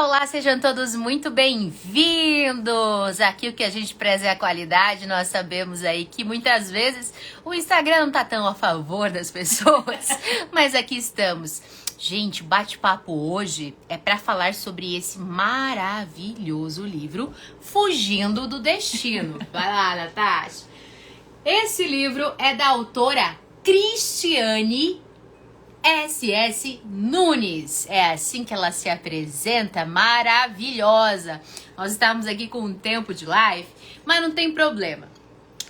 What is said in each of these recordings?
Olá, sejam todos muito bem-vindos! Aqui o que a gente preza é a qualidade. Nós sabemos aí que muitas vezes o Instagram não tá tão a favor das pessoas, mas aqui estamos. Gente, o bate-papo hoje é para falar sobre esse maravilhoso livro, Fugindo do Destino. Vai lá, Natasha! Esse livro é da autora Cristiane S.S. Nunes. É assim que ela se apresenta, maravilhosa. Nós estamos aqui com um tempo de live, mas não tem problema,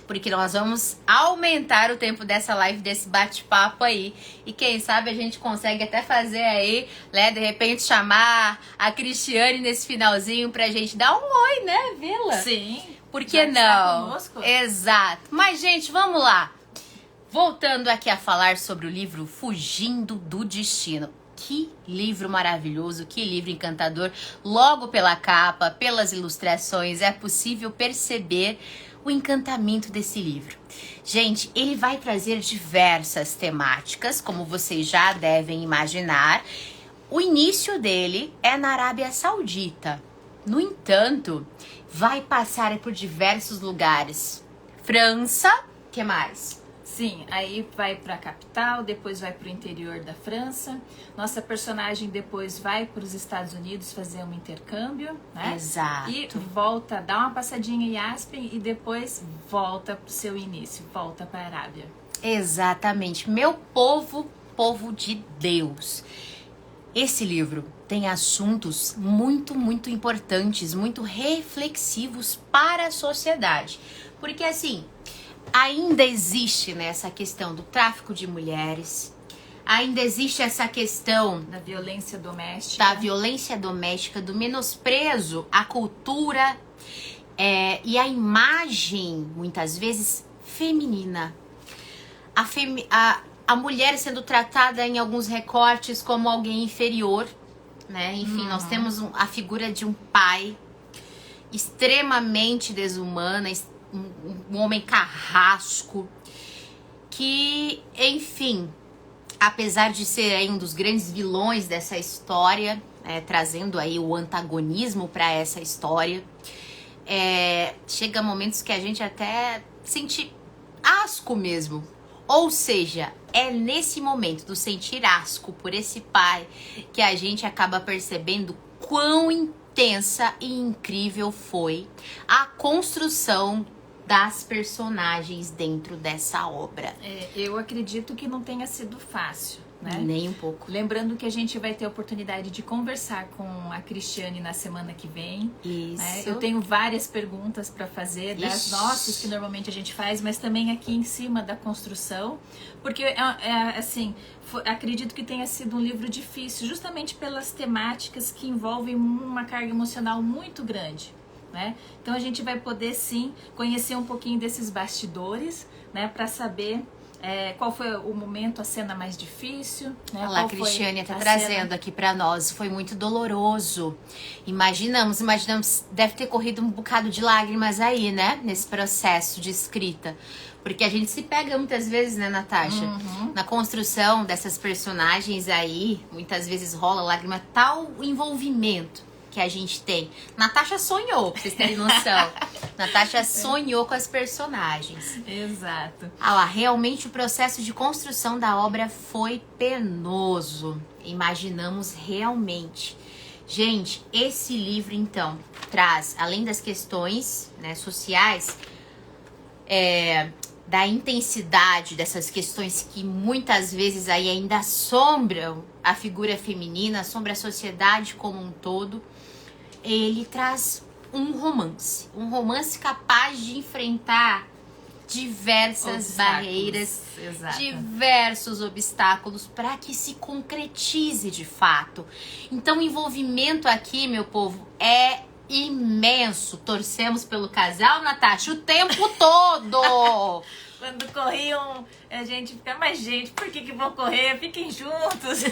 porque nós vamos aumentar o tempo dessa live, desse bate-papo aí. E quem sabe a gente consegue até fazer aí, né, de repente chamar a Cristiane nesse finalzinho pra gente dar um oi, né, Vila? Sim. Por que não? Exato. Mas, gente, vamos lá. Voltando aqui a falar sobre o livro Fugindo do Destino. Que livro maravilhoso, que livro encantador. Logo pela capa, pelas ilustrações, é possível perceber o encantamento desse livro. Gente, ele vai trazer diversas temáticas, como vocês já devem imaginar. O início dele é na Arábia Saudita. No entanto, vai passar por diversos lugares. França, que mais? Sim, aí vai para a capital, depois vai para o interior da França. Nossa personagem depois vai para os Estados Unidos fazer um intercâmbio, né? Exato. E volta, dá uma passadinha em Aspen e depois volta para o seu início, volta para a Arábia. Exatamente. Meu povo, povo de Deus. Esse livro tem assuntos muito, muito importantes, muito reflexivos para a sociedade. Porque assim, ainda existe, né, essa questão do tráfico de mulheres, ainda existe essa questão da violência doméstica, do menosprezo à cultura e à imagem, muitas vezes, feminina. A mulher sendo tratada em alguns recortes como alguém inferior, né? Enfim, nós temos a figura de um pai extremamente desumana, um homem carrasco, que, enfim, apesar de ser aí um dos grandes vilões dessa história, trazendo aí o antagonismo para essa história, chega momentos que a gente até sente asco mesmo. Ou seja, é nesse momento do sentir asco por esse pai que a gente acaba percebendo quão intensa e incrível foi a construção das personagens dentro dessa obra. Eu acredito que não tenha sido fácil, né? Nem um pouco. Lembrando que a gente vai ter a oportunidade de conversar com a Cristiane na semana que vem. Isso. Né? Eu tenho várias perguntas para fazer, das nossas que normalmente a gente faz, mas também aqui em cima da construção, porque assim, acredito que tenha sido um livro difícil, justamente pelas temáticas que envolvem uma carga emocional muito grande. Né? Então a gente vai poder sim conhecer um pouquinho desses bastidores, né, para saber qual foi o momento, a cena mais difícil, né? Olha lá, a Cristiane está trazendo aqui para nós, foi muito doloroso. Imaginamos, deve ter corrido um bocado de lágrimas aí, né, nesse processo de escrita. Porque a gente se pega muitas vezes, né, Natasha? Na construção dessas personagens aí, muitas vezes rola lágrima, tal envolvimento que a gente tem. Natasha sonhou, pra vocês terem noção. Natasha sonhou com as personagens. Exato. Realmente o processo de construção da obra foi penoso. Imaginamos realmente. Gente, esse livro, então, traz, além das questões, né, sociais, da intensidade dessas questões que muitas vezes aí ainda assombram a figura feminina, assombra a sociedade como um todo. Ele traz um romance capaz de enfrentar diversas barreiras, diversos obstáculos para que se concretize de fato. Então o envolvimento aqui, meu povo, é imenso. Torcemos pelo casal, Natasha, o tempo todo. Quando corriam, a gente fica, mas gente, por que vão correr? Fiquem juntos.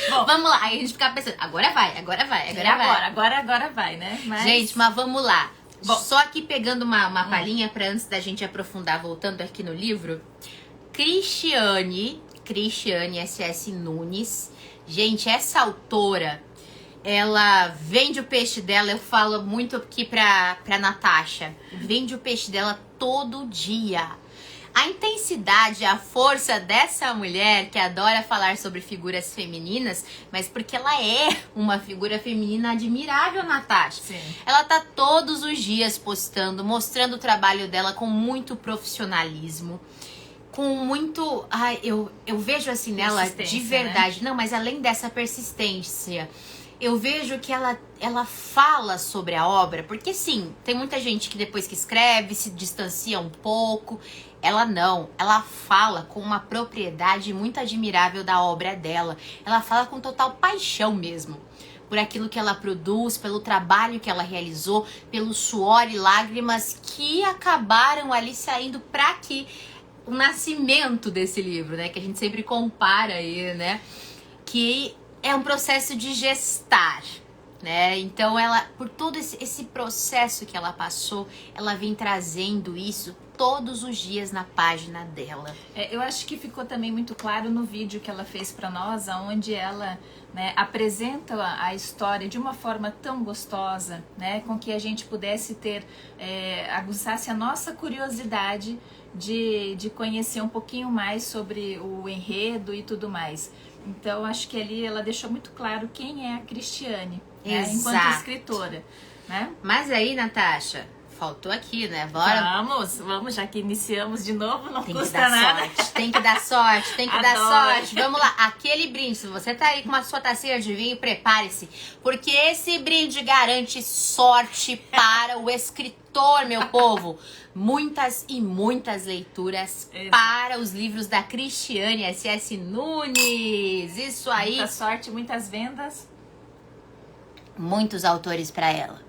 Bom, vamos lá, aí a gente fica pensando, agora vai, né? Mas... Gente, mas vamos lá. Bom, só aqui pegando uma palhinha para antes da gente aprofundar, voltando aqui no livro. Cristiane S.S. Nunes. Gente, essa autora, ela vende o peixe dela, eu falo muito aqui pra Natasha, vende o peixe dela todo dia. A intensidade, a força dessa mulher que adora falar sobre figuras femininas, mas porque ela é uma figura feminina admirável, Natasha. Sim. Ela tá todos os dias postando, mostrando o trabalho dela com muito profissionalismo. Com muito... Ai, eu vejo assim nela de verdade. Né? Não, mas além dessa persistência, eu vejo que ela fala sobre a obra. Porque sim, tem muita gente que depois que escreve se distancia um pouco. Ela não, ela fala com uma propriedade muito admirável da obra dela. Ela fala com total paixão mesmo. Por aquilo que ela produz, pelo trabalho que ela realizou, pelo suor e lágrimas que acabaram ali saindo para que o nascimento desse livro, né? Que a gente sempre compara aí, né? Que é um processo de gestar, né? Então ela, por todo esse processo que ela passou, ela vem trazendo isso todos os dias na página dela. Eu acho que ficou também muito claro no vídeo que ela fez para nós, onde ela, né, apresenta a história de uma forma tão gostosa, né, com que a gente pudesse aguçasse a nossa curiosidade de conhecer um pouquinho mais sobre o enredo e tudo mais. Então acho que ali ela deixou muito claro quem é a Cristiane, né, enquanto escritora, né? Mas aí, Natasha, faltou aqui, né? Bora. Vamos, já que iniciamos de novo, não tem custa que dar nada. Sorte, tem que dar sorte, tem que dar sorte. Vamos lá, aquele brinde, se você tá aí com uma sua tacinha de vinho, prepare-se, porque esse brinde garante sorte para o escritor, meu povo. Muitas e muitas leituras para os livros da Cristiane S.S. Nunes. Isso aí. Muita sorte, muitas vendas. Muitos autores para ela.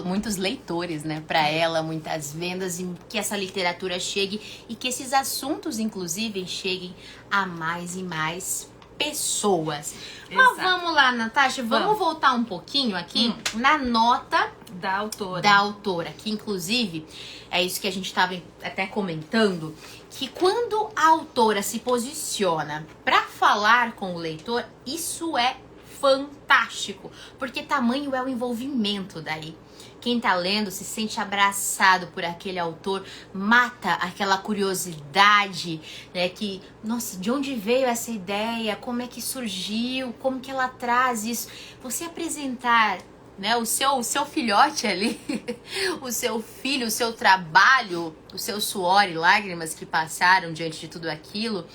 Muitos leitores, né, para ela, muitas vendas, e que essa literatura chegue e que esses assuntos, inclusive, cheguem a mais e mais pessoas. Exato. Mas vamos lá, Natasha, vamos voltar um pouquinho aqui na nota da autora. Da autora, que inclusive é isso que a gente estava até comentando, que quando a autora se posiciona para falar com o leitor, isso é fantástico, porque tamanho é o envolvimento daí. Quem tá lendo se sente abraçado por aquele autor, mata aquela curiosidade, né, que, nossa, de onde veio essa ideia, como é que surgiu, como que ela traz isso. Você apresentar, né, o seu filhote ali, o seu filho, o seu trabalho, o seu suor e lágrimas que passaram diante de tudo aquilo,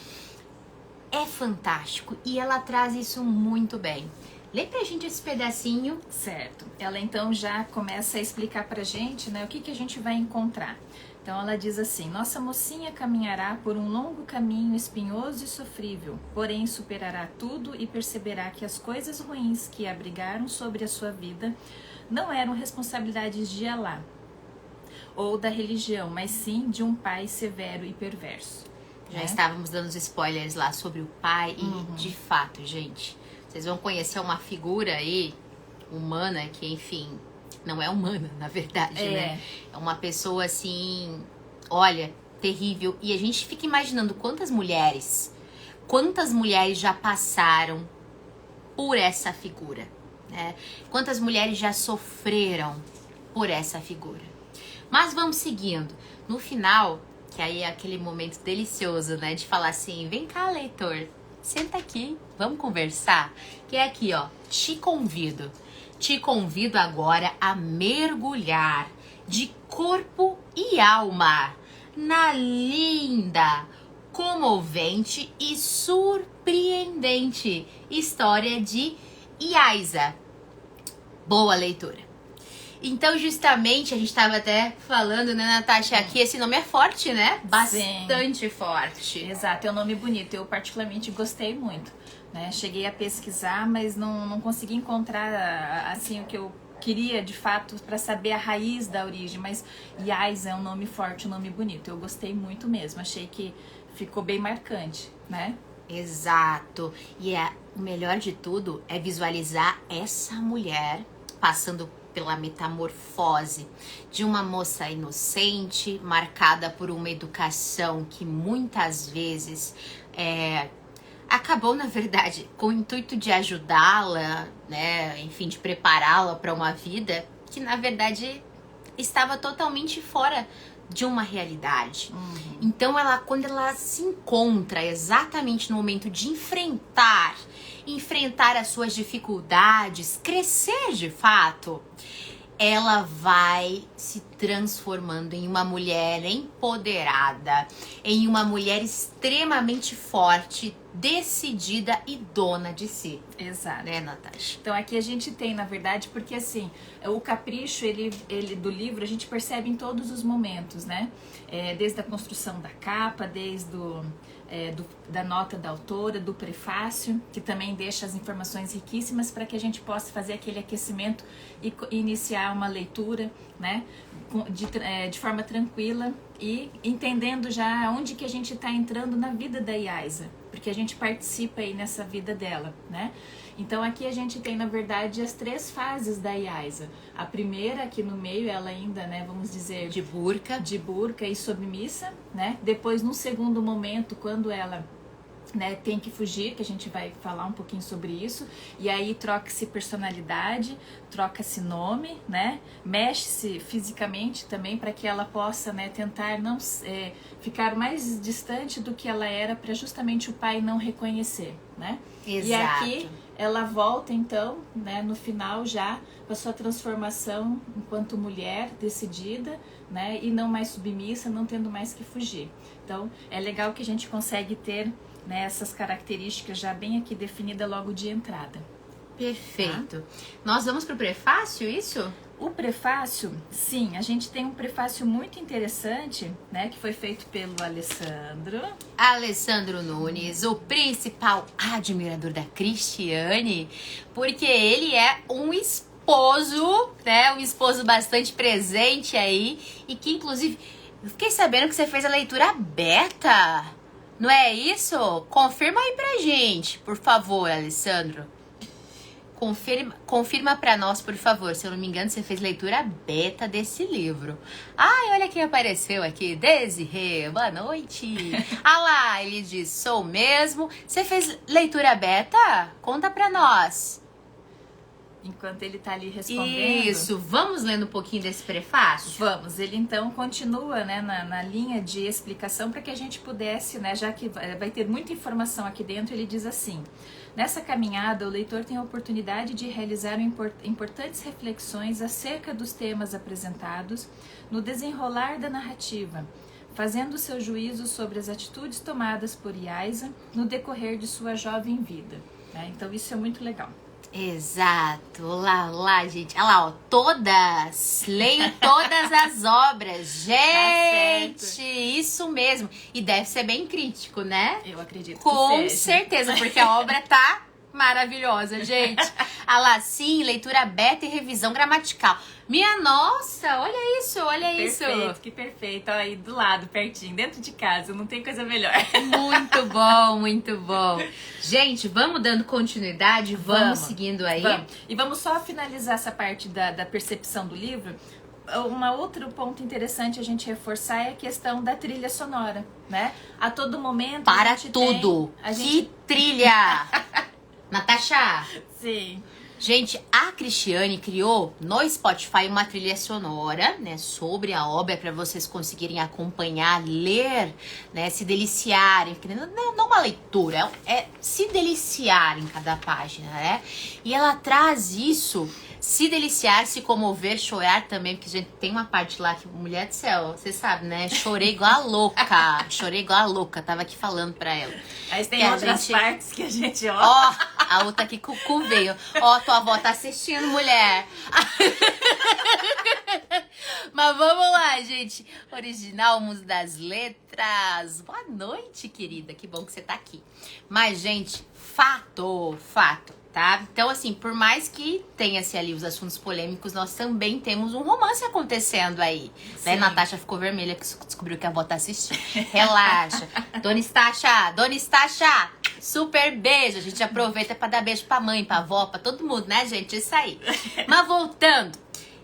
é fantástico, e ela traz isso muito bem. Lê pra gente esse pedacinho. Certo. Ela então já começa a explicar pra gente, né, o que a gente vai encontrar. Então ela diz assim: nossa mocinha caminhará por um longo caminho espinhoso e sofrível, porém superará tudo e perceberá que as coisas ruins que abrigaram sobre a sua vida não eram responsabilidades de Alá ou da religião, mas sim de um pai severo e perverso. Já estávamos dando os spoilers lá sobre o pai e, de fato, gente, vocês vão conhecer uma figura aí humana que, enfim, não é humana, na verdade, né? É uma pessoa, assim, olha, terrível. E a gente fica imaginando quantas mulheres já passaram por essa figura, né? Quantas mulheres já sofreram por essa figura. Mas vamos seguindo. No final, que aí é aquele momento delicioso, né? De falar assim, vem cá, leitor, senta aqui, vamos conversar. Que é aqui, ó, te convido agora a mergulhar de corpo e alma na linda, comovente e surpreendente história de Yaisa. Boa leitura. Então, justamente, a gente estava até falando, né, Natasha, que esse nome é forte, né? Bastante Sim. forte. Exato, é um nome bonito. Eu particularmente gostei muito, né? Cheguei a pesquisar, mas não consegui encontrar, assim, o que eu queria, de fato, para saber a raiz da origem. Mas Yaisa é um nome forte, um nome bonito. Eu gostei muito mesmo. Achei que ficou bem marcante, né? Exato. E o melhor de tudo é visualizar essa mulher passando pela metamorfose de uma moça inocente, marcada por uma educação que muitas vezes acabou, na verdade, com o intuito de ajudá-la, né, enfim, de prepará-la para uma vida que, na verdade, estava totalmente fora de uma realidade. Então, quando ela se encontra exatamente no momento de enfrentar as suas dificuldades, crescer de fato, ela vai se transformando em uma mulher empoderada, em uma mulher extremamente forte, decidida e dona de si. Exato. Né, Natasha? Então aqui a gente tem, na verdade, porque assim, o capricho ele do livro a gente percebe em todos os momentos, né? Desde a construção da capa, desde da nota da autora, do prefácio, que também deixa as informações riquíssimas para que a gente possa fazer aquele aquecimento e iniciar uma leitura, né? De forma tranquila e entendendo já onde que a gente está entrando na vida da Yaiza, porque a gente participa aí nessa vida dela, né? Então aqui a gente tem, na verdade, as 3 fases da Yaiza. A primeira, aqui no meio, ela ainda, né, vamos dizer... De burca e submissa, né? Depois, num segundo momento, quando ela... né, tem que fugir, que a gente vai falar um pouquinho sobre isso, e aí troca-se personalidade, troca-se nome, né, mexe-se fisicamente também para que ela possa, né, tentar não ficar mais distante do que ela era, para justamente o pai não reconhecer, né? Exato. E aqui ela volta então, né, no final já para sua transformação enquanto mulher decidida, né, e não mais submissa, não tendo mais que fugir. Então é legal que a gente consegue ter, né, essas características já bem aqui definidas logo de entrada. Perfeito. Tá? Nós vamos para o prefácio, isso? O prefácio, sim, a gente tem um prefácio muito interessante, né, que foi feito pelo Alessandro Nunes, o principal admirador da Cristiane, porque ele é um esposo, né, um esposo bastante presente aí, e que inclusive, eu fiquei sabendo que você fez a leitura beta. Não é isso? Confirma aí pra gente, por favor, Alessandro. Confirma pra nós, por favor. Se eu não me engano, você fez leitura beta desse livro. Ai, olha quem apareceu aqui. Desirê, boa noite. Ah lá, ele diz, sou mesmo. Você fez leitura beta? Conta pra nós. Enquanto ele tá ali respondendo. Isso, vamos lendo um pouquinho desse prefácio? Vamos, ele então continua, né, na linha de explicação para que a gente pudesse, né, já que vai ter muita informação aqui dentro, ele diz assim: nessa caminhada, o leitor tem a oportunidade de realizar importantes reflexões acerca dos temas apresentados no desenrolar da narrativa, fazendo seu juízo sobre as atitudes tomadas por Yaiza no decorrer de sua jovem vida. Né? Então isso é muito legal. Exato, lá, gente. Olha lá, ó, leio todas as obras, gente, Tá, isso mesmo. E deve ser bem crítico, né? Eu acredito que Com seja. certeza, porque a obra tá maravilhosa, gente. Olha lá, sim, leitura beta e revisão gramatical. Minha nossa, olha isso, olha isso. Perfeito, que perfeito. Olha aí do lado, pertinho, dentro de casa, não tem coisa melhor. Muito bom, muito bom. Gente, vamos dando continuidade, vamos seguindo aí. Vamos. E vamos só finalizar essa parte da percepção do livro. Outro ponto interessante a gente reforçar é a questão da trilha sonora, né? A todo momento... Para tudo! Que trilha! Natasha! Sim. Gente, a Cristiane criou no Spotify uma trilha sonora, né, sobre a obra para vocês conseguirem acompanhar, ler, né, se deliciarem, porque não uma leitura, é se deliciar em cada página, né? E ela traz isso, se deliciar, se comover, chorar também, porque gente tem uma parte lá que, mulher do céu, você sabe, né? Chorei igual a louca, tava aqui falando pra ela. Aí tem outras partes que a gente, ó, a outra aqui com o cu veio. Ó, tua avó tá assistindo, mulher. Mas vamos lá, gente. Original, Mundo das Letras. Boa noite, querida. Que bom que você tá aqui. Mas, gente, fato. Tá? Então, assim, por mais que tenha-se ali os assuntos polêmicos, nós também temos um romance acontecendo aí. Né? Natasha ficou vermelha que descobriu que a avó tá assistindo. Relaxa. Dona Estácia, super beijo. A gente aproveita pra dar beijo pra mãe, pra avó, pra todo mundo, né, gente? Isso aí. Mas voltando.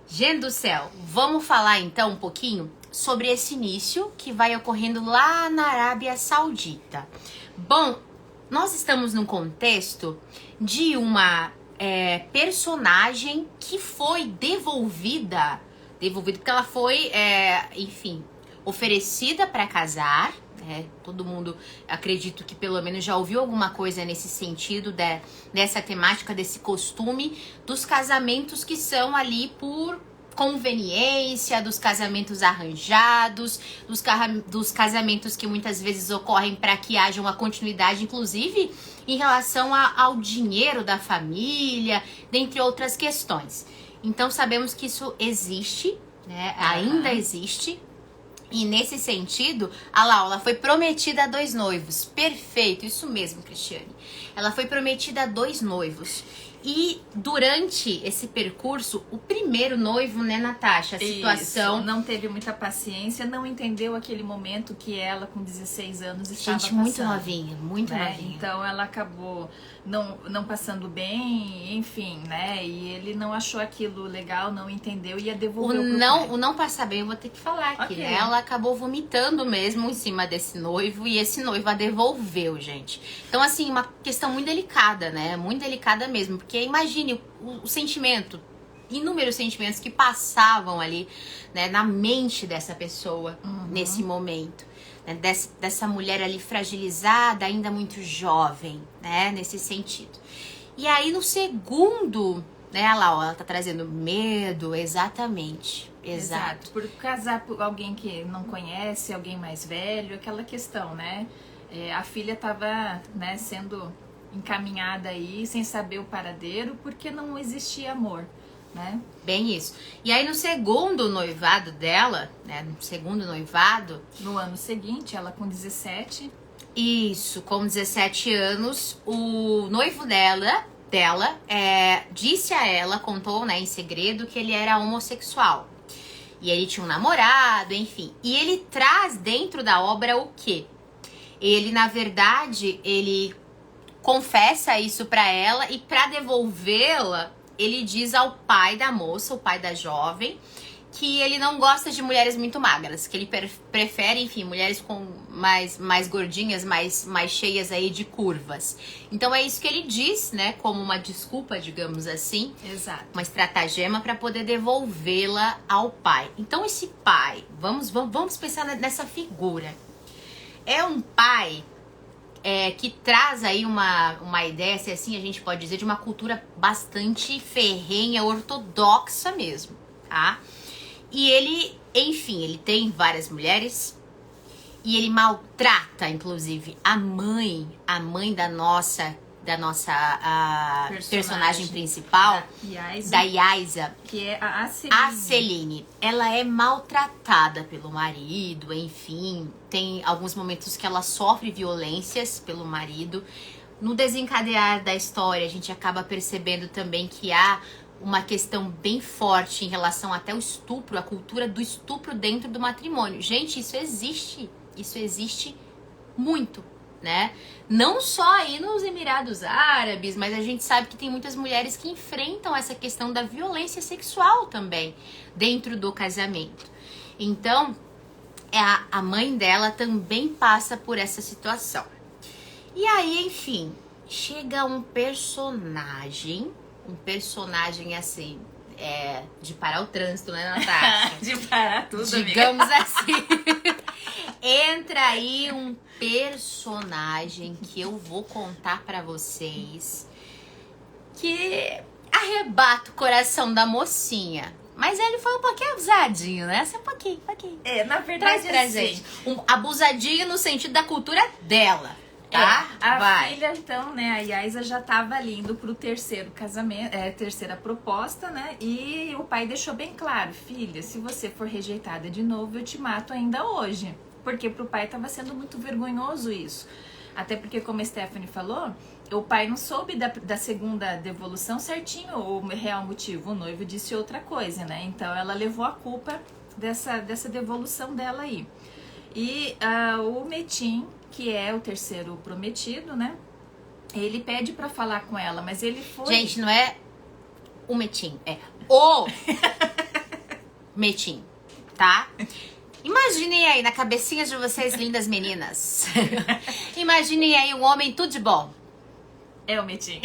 Gente do céu, vamos falar então um pouquinho sobre esse início que vai ocorrendo lá na Arábia Saudita. Bom, nós estamos num contexto de uma personagem que foi devolvida porque ela foi, enfim, oferecida para casar. Todo mundo, acredito que pelo menos já ouviu alguma coisa nesse sentido dessa temática, desse costume dos casamentos que são ali por conveniência, dos casamentos arranjados, dos casamentos que muitas vezes ocorrem para que haja uma continuidade, inclusive em relação ao dinheiro da família, dentre outras questões. Então sabemos que isso existe, né? Ainda existe. E nesse sentido, a Laura foi prometida a 2 noivos. Perfeito, isso mesmo, Cristiane. Ela foi prometida a 2 noivos. E durante esse percurso, o primeiro noivo, né, Natasha? A situação... Isso, não teve muita paciência, não entendeu aquele momento que ela, com 16 anos, estava passando. Muito novinha, muito novinha. Então, ela acabou não passando bem, enfim, né? E ele não achou aquilo legal, não entendeu e ia devolver o não passar bem, eu vou ter que falar aqui, né? Ela acabou vomitando mesmo em cima desse noivo e esse noivo a devolveu, gente. Então, assim, uma questão muito delicada, né? Muito delicada mesmo, porque imagine o sentimento, inúmeros sentimentos que passavam ali, né, na mente dessa pessoa nesse momento, né, dessa mulher ali fragilizada, ainda muito jovem, né, nesse sentido. E aí no segundo, né, ela tá trazendo medo, exatamente. Exato. Por casar por alguém que não conhece, alguém mais velho, aquela questão, né? A filha tava, né, sendo encaminhada aí, sem saber o paradeiro, porque não existia amor, né? Bem isso. E aí no segundo noivado dela, né, no ano seguinte, ela com 17. Isso, com 17 anos, o noivo dela disse a ela, contou, né, em segredo, que ele era homossexual. E ele tinha um namorado, enfim. E ele traz dentro da obra o quê? Ele, na verdade, ele confessa isso pra ela e pra devolvê-la, ele diz ao pai da moça, o pai da jovem, que ele não gosta de mulheres muito magras, que ele prefere, enfim, mulheres com mais gordinhas, mais cheias aí de curvas. Então é isso que ele diz, né, como uma desculpa, digamos assim. Exato. Uma estratagema para poder devolvê-la ao pai. Então esse pai, vamos pensar nessa figura. É um pai que traz aí uma ideia, se assim a gente pode dizer, de uma cultura bastante ferrenha, ortodoxa mesmo, tá? E ele, enfim, ele tem várias mulheres e ele maltrata, inclusive, a mãe da nossa personagem principal, da Yaisa, que é a Celine. Ela é maltratada pelo marido, enfim, tem alguns momentos que ela sofre violências pelo marido. No desencadear da história, a gente acaba percebendo também que há uma questão bem forte em relação até o estupro, a cultura do estupro dentro do matrimônio. Gente, isso existe muito, né? Não só aí nos Emirados Árabes, mas a gente sabe que tem muitas mulheres que enfrentam essa questão da violência sexual também dentro do casamento. Então, a mãe dela também passa por essa situação. E aí, enfim, chega um personagem assim, de parar o trânsito, né, Natasha? De parar tudo, digamos assim. Entra aí um personagem que eu vou contar pra vocês, que arrebata o coração da mocinha. Mas ele foi um pouquinho abusadinho, né? Assim, um pouquinho. Na verdade, traz pra gente. Abusadinho no sentido da cultura dela. Tá? A filha, então, né, a Yaisa já tava ali indo pro terceiro casamento, terceira proposta, né, e o pai deixou bem claro: filha, se você for rejeitada de novo, eu te mato ainda hoje. Porque pro pai tava sendo muito vergonhoso isso. Até porque, como a Stephanie falou, o pai não soube da segunda devolução certinho, o real motivo. O noivo disse outra coisa, né, então ela levou a culpa dessa devolução dela aí. E o Metin, que é o terceiro prometido, né? Ele pede pra falar com ela, mas ele foi... Gente, não é o Metin, é o Metin, tá? Imaginem aí, na cabecinha de vocês, lindas meninas. Imaginem aí um homem tudo de bom. É o Metin.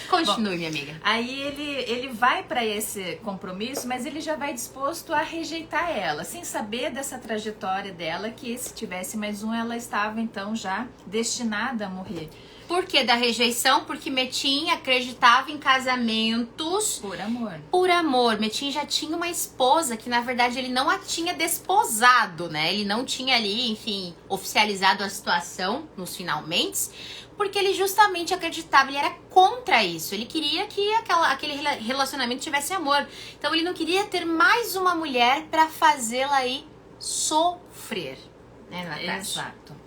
Continue, minha amiga. Aí ele vai para esse compromisso, mas ele já vai disposto a rejeitar ela, sem saber dessa trajetória dela, que se tivesse mais um, ela estava então já destinada a morrer. Por que da rejeição? Porque Metin acreditava em casamentos Por amor. por amor. Metin já tinha uma esposa que, na verdade, ele não a tinha desposado, né? Ele não tinha ali, enfim, oficializado a situação nos finalmente, porque ele justamente acreditava, ele era contra isso. Ele queria que aquele relacionamento tivesse amor. Então, ele não queria ter mais uma mulher pra fazê-la aí sofrer, né, Natasha? Exato.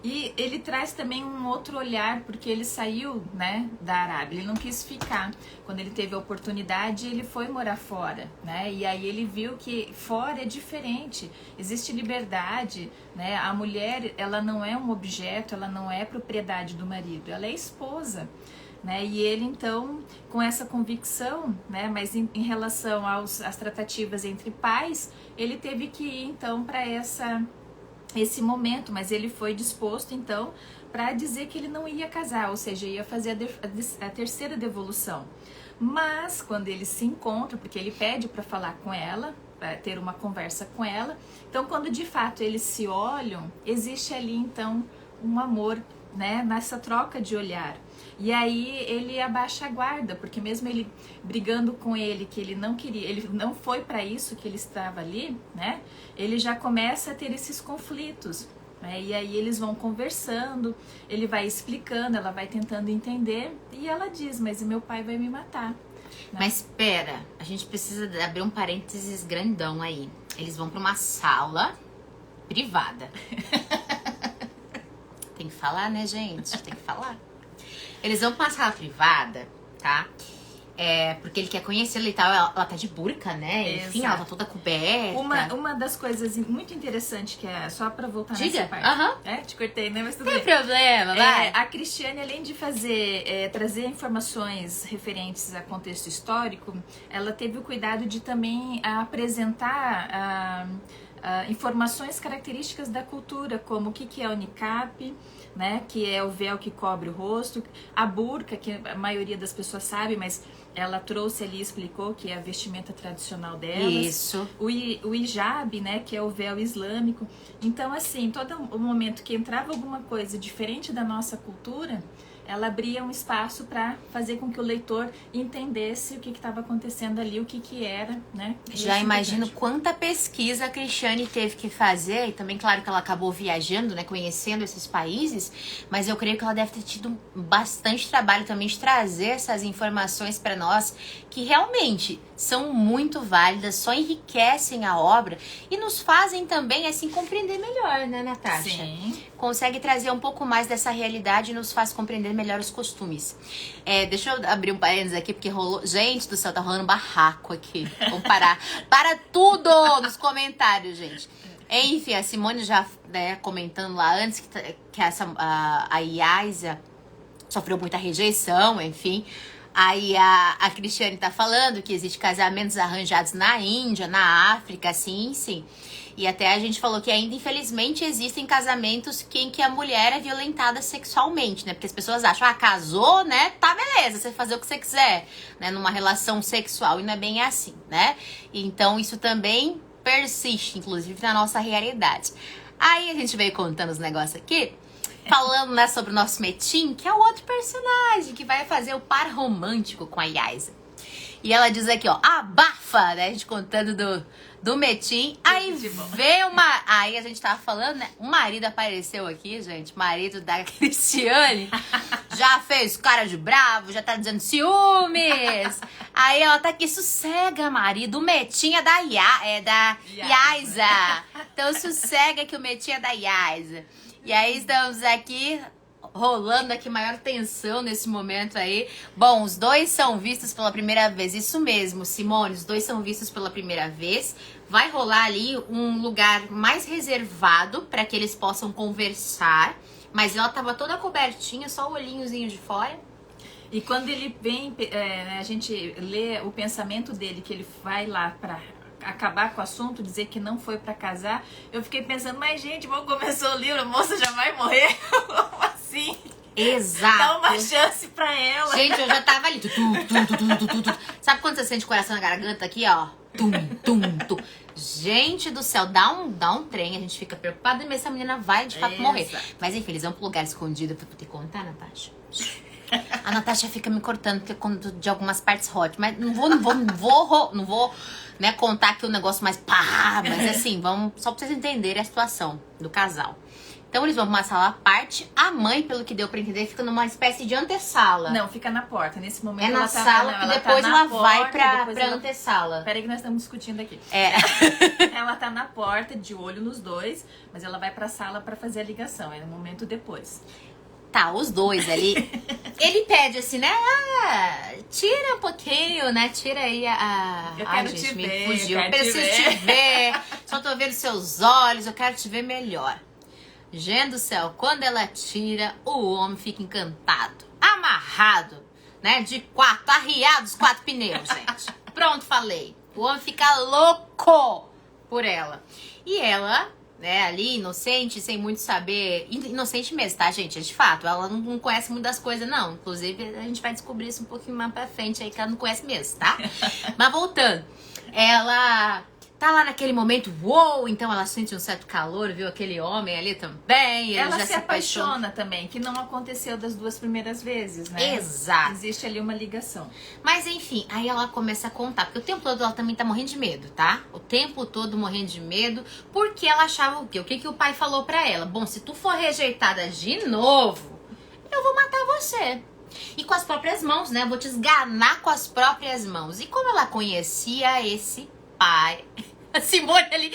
E ele traz também um outro olhar, porque ele saiu, né, da Arábia, ele não quis ficar. Quando ele teve a oportunidade, ele foi morar fora, né? E aí ele viu que fora é diferente, existe liberdade, né? A mulher, ela não é um objeto, ela não é propriedade do marido, ela é esposa. Né? E ele então, com essa convicção, né? Mas em relação às tratativas entre pais, ele teve que ir então para esse momento, mas ele foi disposto então para dizer que ele não ia casar, ou seja, ia fazer a terceira devolução. Mas quando ele se encontra, porque ele pede para falar com ela, para ter uma conversa com ela, então quando de fato eles se olham, existe ali então um amor, né, nessa troca de olhar. E aí ele abaixa a guarda, porque mesmo ele brigando com ele, que ele não queria, ele não foi para isso que ele estava ali, né? Ele já começa a ter esses conflitos, né? E aí eles vão conversando, ele vai explicando, ela vai tentando entender, e ela diz, mas meu pai vai me matar. Né? Mas espera, a gente precisa abrir um parênteses grandão aí. Eles vão para uma sala privada. Tem que falar, né, gente? Tem que falar. Eles vão pra uma sala privada, tá? Porque ele quer conhecê-la e tal. Ela tá de burca, né? Enfim, Exato. ela tá toda coberta. Uma das coisas muito interessantes que é, só pra voltar Diga. nessa parte. Aham. Te cortei, né? Mas tudo Não tem bem. problema, vai. A Cristiane, além de trazer informações referentes a contexto histórico, ela teve o cuidado de também apresentar informações características da cultura, como o que é o niqab, né, que é o véu que cobre o rosto, a burca, que a maioria das pessoas sabe, mas ela trouxe ali e explicou que é a vestimenta tradicional delas. Isso. O hijab, né, que é o véu islâmico. Então, assim, todo o momento que entrava alguma coisa diferente da nossa cultura, ela abria um espaço para fazer com que o leitor entendesse o que estava acontecendo ali, o que era, né? Já imagino quanta pesquisa a Cristiane teve que fazer, e também, claro, que ela acabou viajando, né, conhecendo esses países, mas eu creio que ela deve ter tido bastante trabalho também de trazer essas informações para nós, que realmente são muito válidas, só enriquecem a obra e nos fazem também, assim, compreender melhor, né, Natasha? Sim. Consegue trazer um pouco mais dessa realidade e nos faz compreender melhor os costumes. Deixa eu abrir um parênteses aqui, porque rolou... Gente do céu, tá rolando barraco aqui. Vamos parar. Para tudo nos comentários, gente. Enfim, a Simone já, né, comentando lá antes que a Yaisa sofreu muita rejeição, enfim. Aí a Cristiane tá falando que existe casamentos arranjados na Índia, na África, assim, sim. E até a gente falou que ainda, infelizmente, existem casamentos em que a mulher é violentada sexualmente, né? Porque as pessoas acham, casou, né? Tá, beleza, você fazer o que você quiser, né? Numa relação sexual, e não é bem assim, né? Então, isso também persiste, inclusive, na nossa realidade. Aí a gente veio contando os negócios aqui, falando, né, sobre o nosso Metin, que é o outro personagem que vai fazer o par romântico com a Yaisa. E ela diz aqui, ó, abafa, né? A gente contando do Metin. Aí veio uma... Aí a gente tava falando, né? O marido apareceu aqui, gente. Marido da Cristiane. Já fez cara de bravo, já tá dizendo ciúmes. Aí ela tá aqui, sossega, marido. O Metin é da Yaisa. Então sossega que o Metin é da Yaisa. E aí estamos aqui... rolando aqui maior tensão nesse momento aí. Bom, os dois são vistos pela primeira vez. Isso mesmo, Simone, os dois são vistos pela primeira vez. Vai rolar ali um lugar mais reservado para que eles possam conversar. Mas ela tava toda cobertinha, só o olhinhozinho de fora. E quando ele vem, a gente lê o pensamento dele, que ele vai lá para acabar com o assunto, dizer que não foi pra casar, eu fiquei pensando, mas gente, vamos começar o livro, a moça já vai morrer? Como assim? Exato. Dá uma chance pra ela. Gente, eu já tava ali. Sabe quando você sente o coração na garganta aqui, ó? Tum, tum, tum. Gente do céu, dá um trem, a gente fica preocupada, mas essa menina vai de fato morrer. Mas enfim, eles vão pro lugar escondido pra poder contar, Natasha. A Natasha fica me cortando porque eu conto de algumas partes hot, mas não vou, né, contar aqui o negócio mais pá, mas assim, vamos só pra vocês entenderem a situação do casal. Então eles vão pra uma sala à parte. A mãe, pelo que deu pra entender, fica numa espécie de antessala. Não, fica na porta. Nesse momento é na ela sala, tá, que ela depois tá na ela porta, vai pra ela... antessala. Peraí que nós estamos discutindo aqui. Ela tá na porta, de olho nos dois, mas ela vai pra sala pra fazer a ligação. É no momento depois. Tá, os dois ali. Ele pede assim, né? Ah, tira um pouquinho, né? Tira aí a... Eu quero te ver, fugiu. Eu preciso te ver. Só tô vendo seus olhos, eu quero te ver melhor. Gente do céu, quando ela tira, o homem fica encantado, amarrado, né, de quatro, arriado os 4 pneus, gente. Pronto, falei. O homem fica louco por ela. E ela, né, ali, inocente, sem muito saber, inocente mesmo, tá, gente? É de fato, ela não conhece muito das coisas, não. Inclusive, a gente vai descobrir isso um pouquinho mais pra frente aí, que ela não conhece mesmo, tá? Mas voltando, ela... tá lá naquele momento, uou, então ela sente um certo calor, viu aquele homem ali também, ele ela já se apaixona também, que não aconteceu das 2 primeiras vezes, né? Exato. Existe ali uma ligação. Mas enfim, aí ela começa a contar, porque o tempo todo ela também tá morrendo de medo, tá? O tempo todo morrendo de medo, porque ela achava o quê? O que que o pai falou pra ela? Bom, se tu for rejeitada de novo, eu vou matar você. E com as próprias mãos, né? Eu vou te esganar com as próprias mãos. E como ela conhecia esse pai... A Simone ali,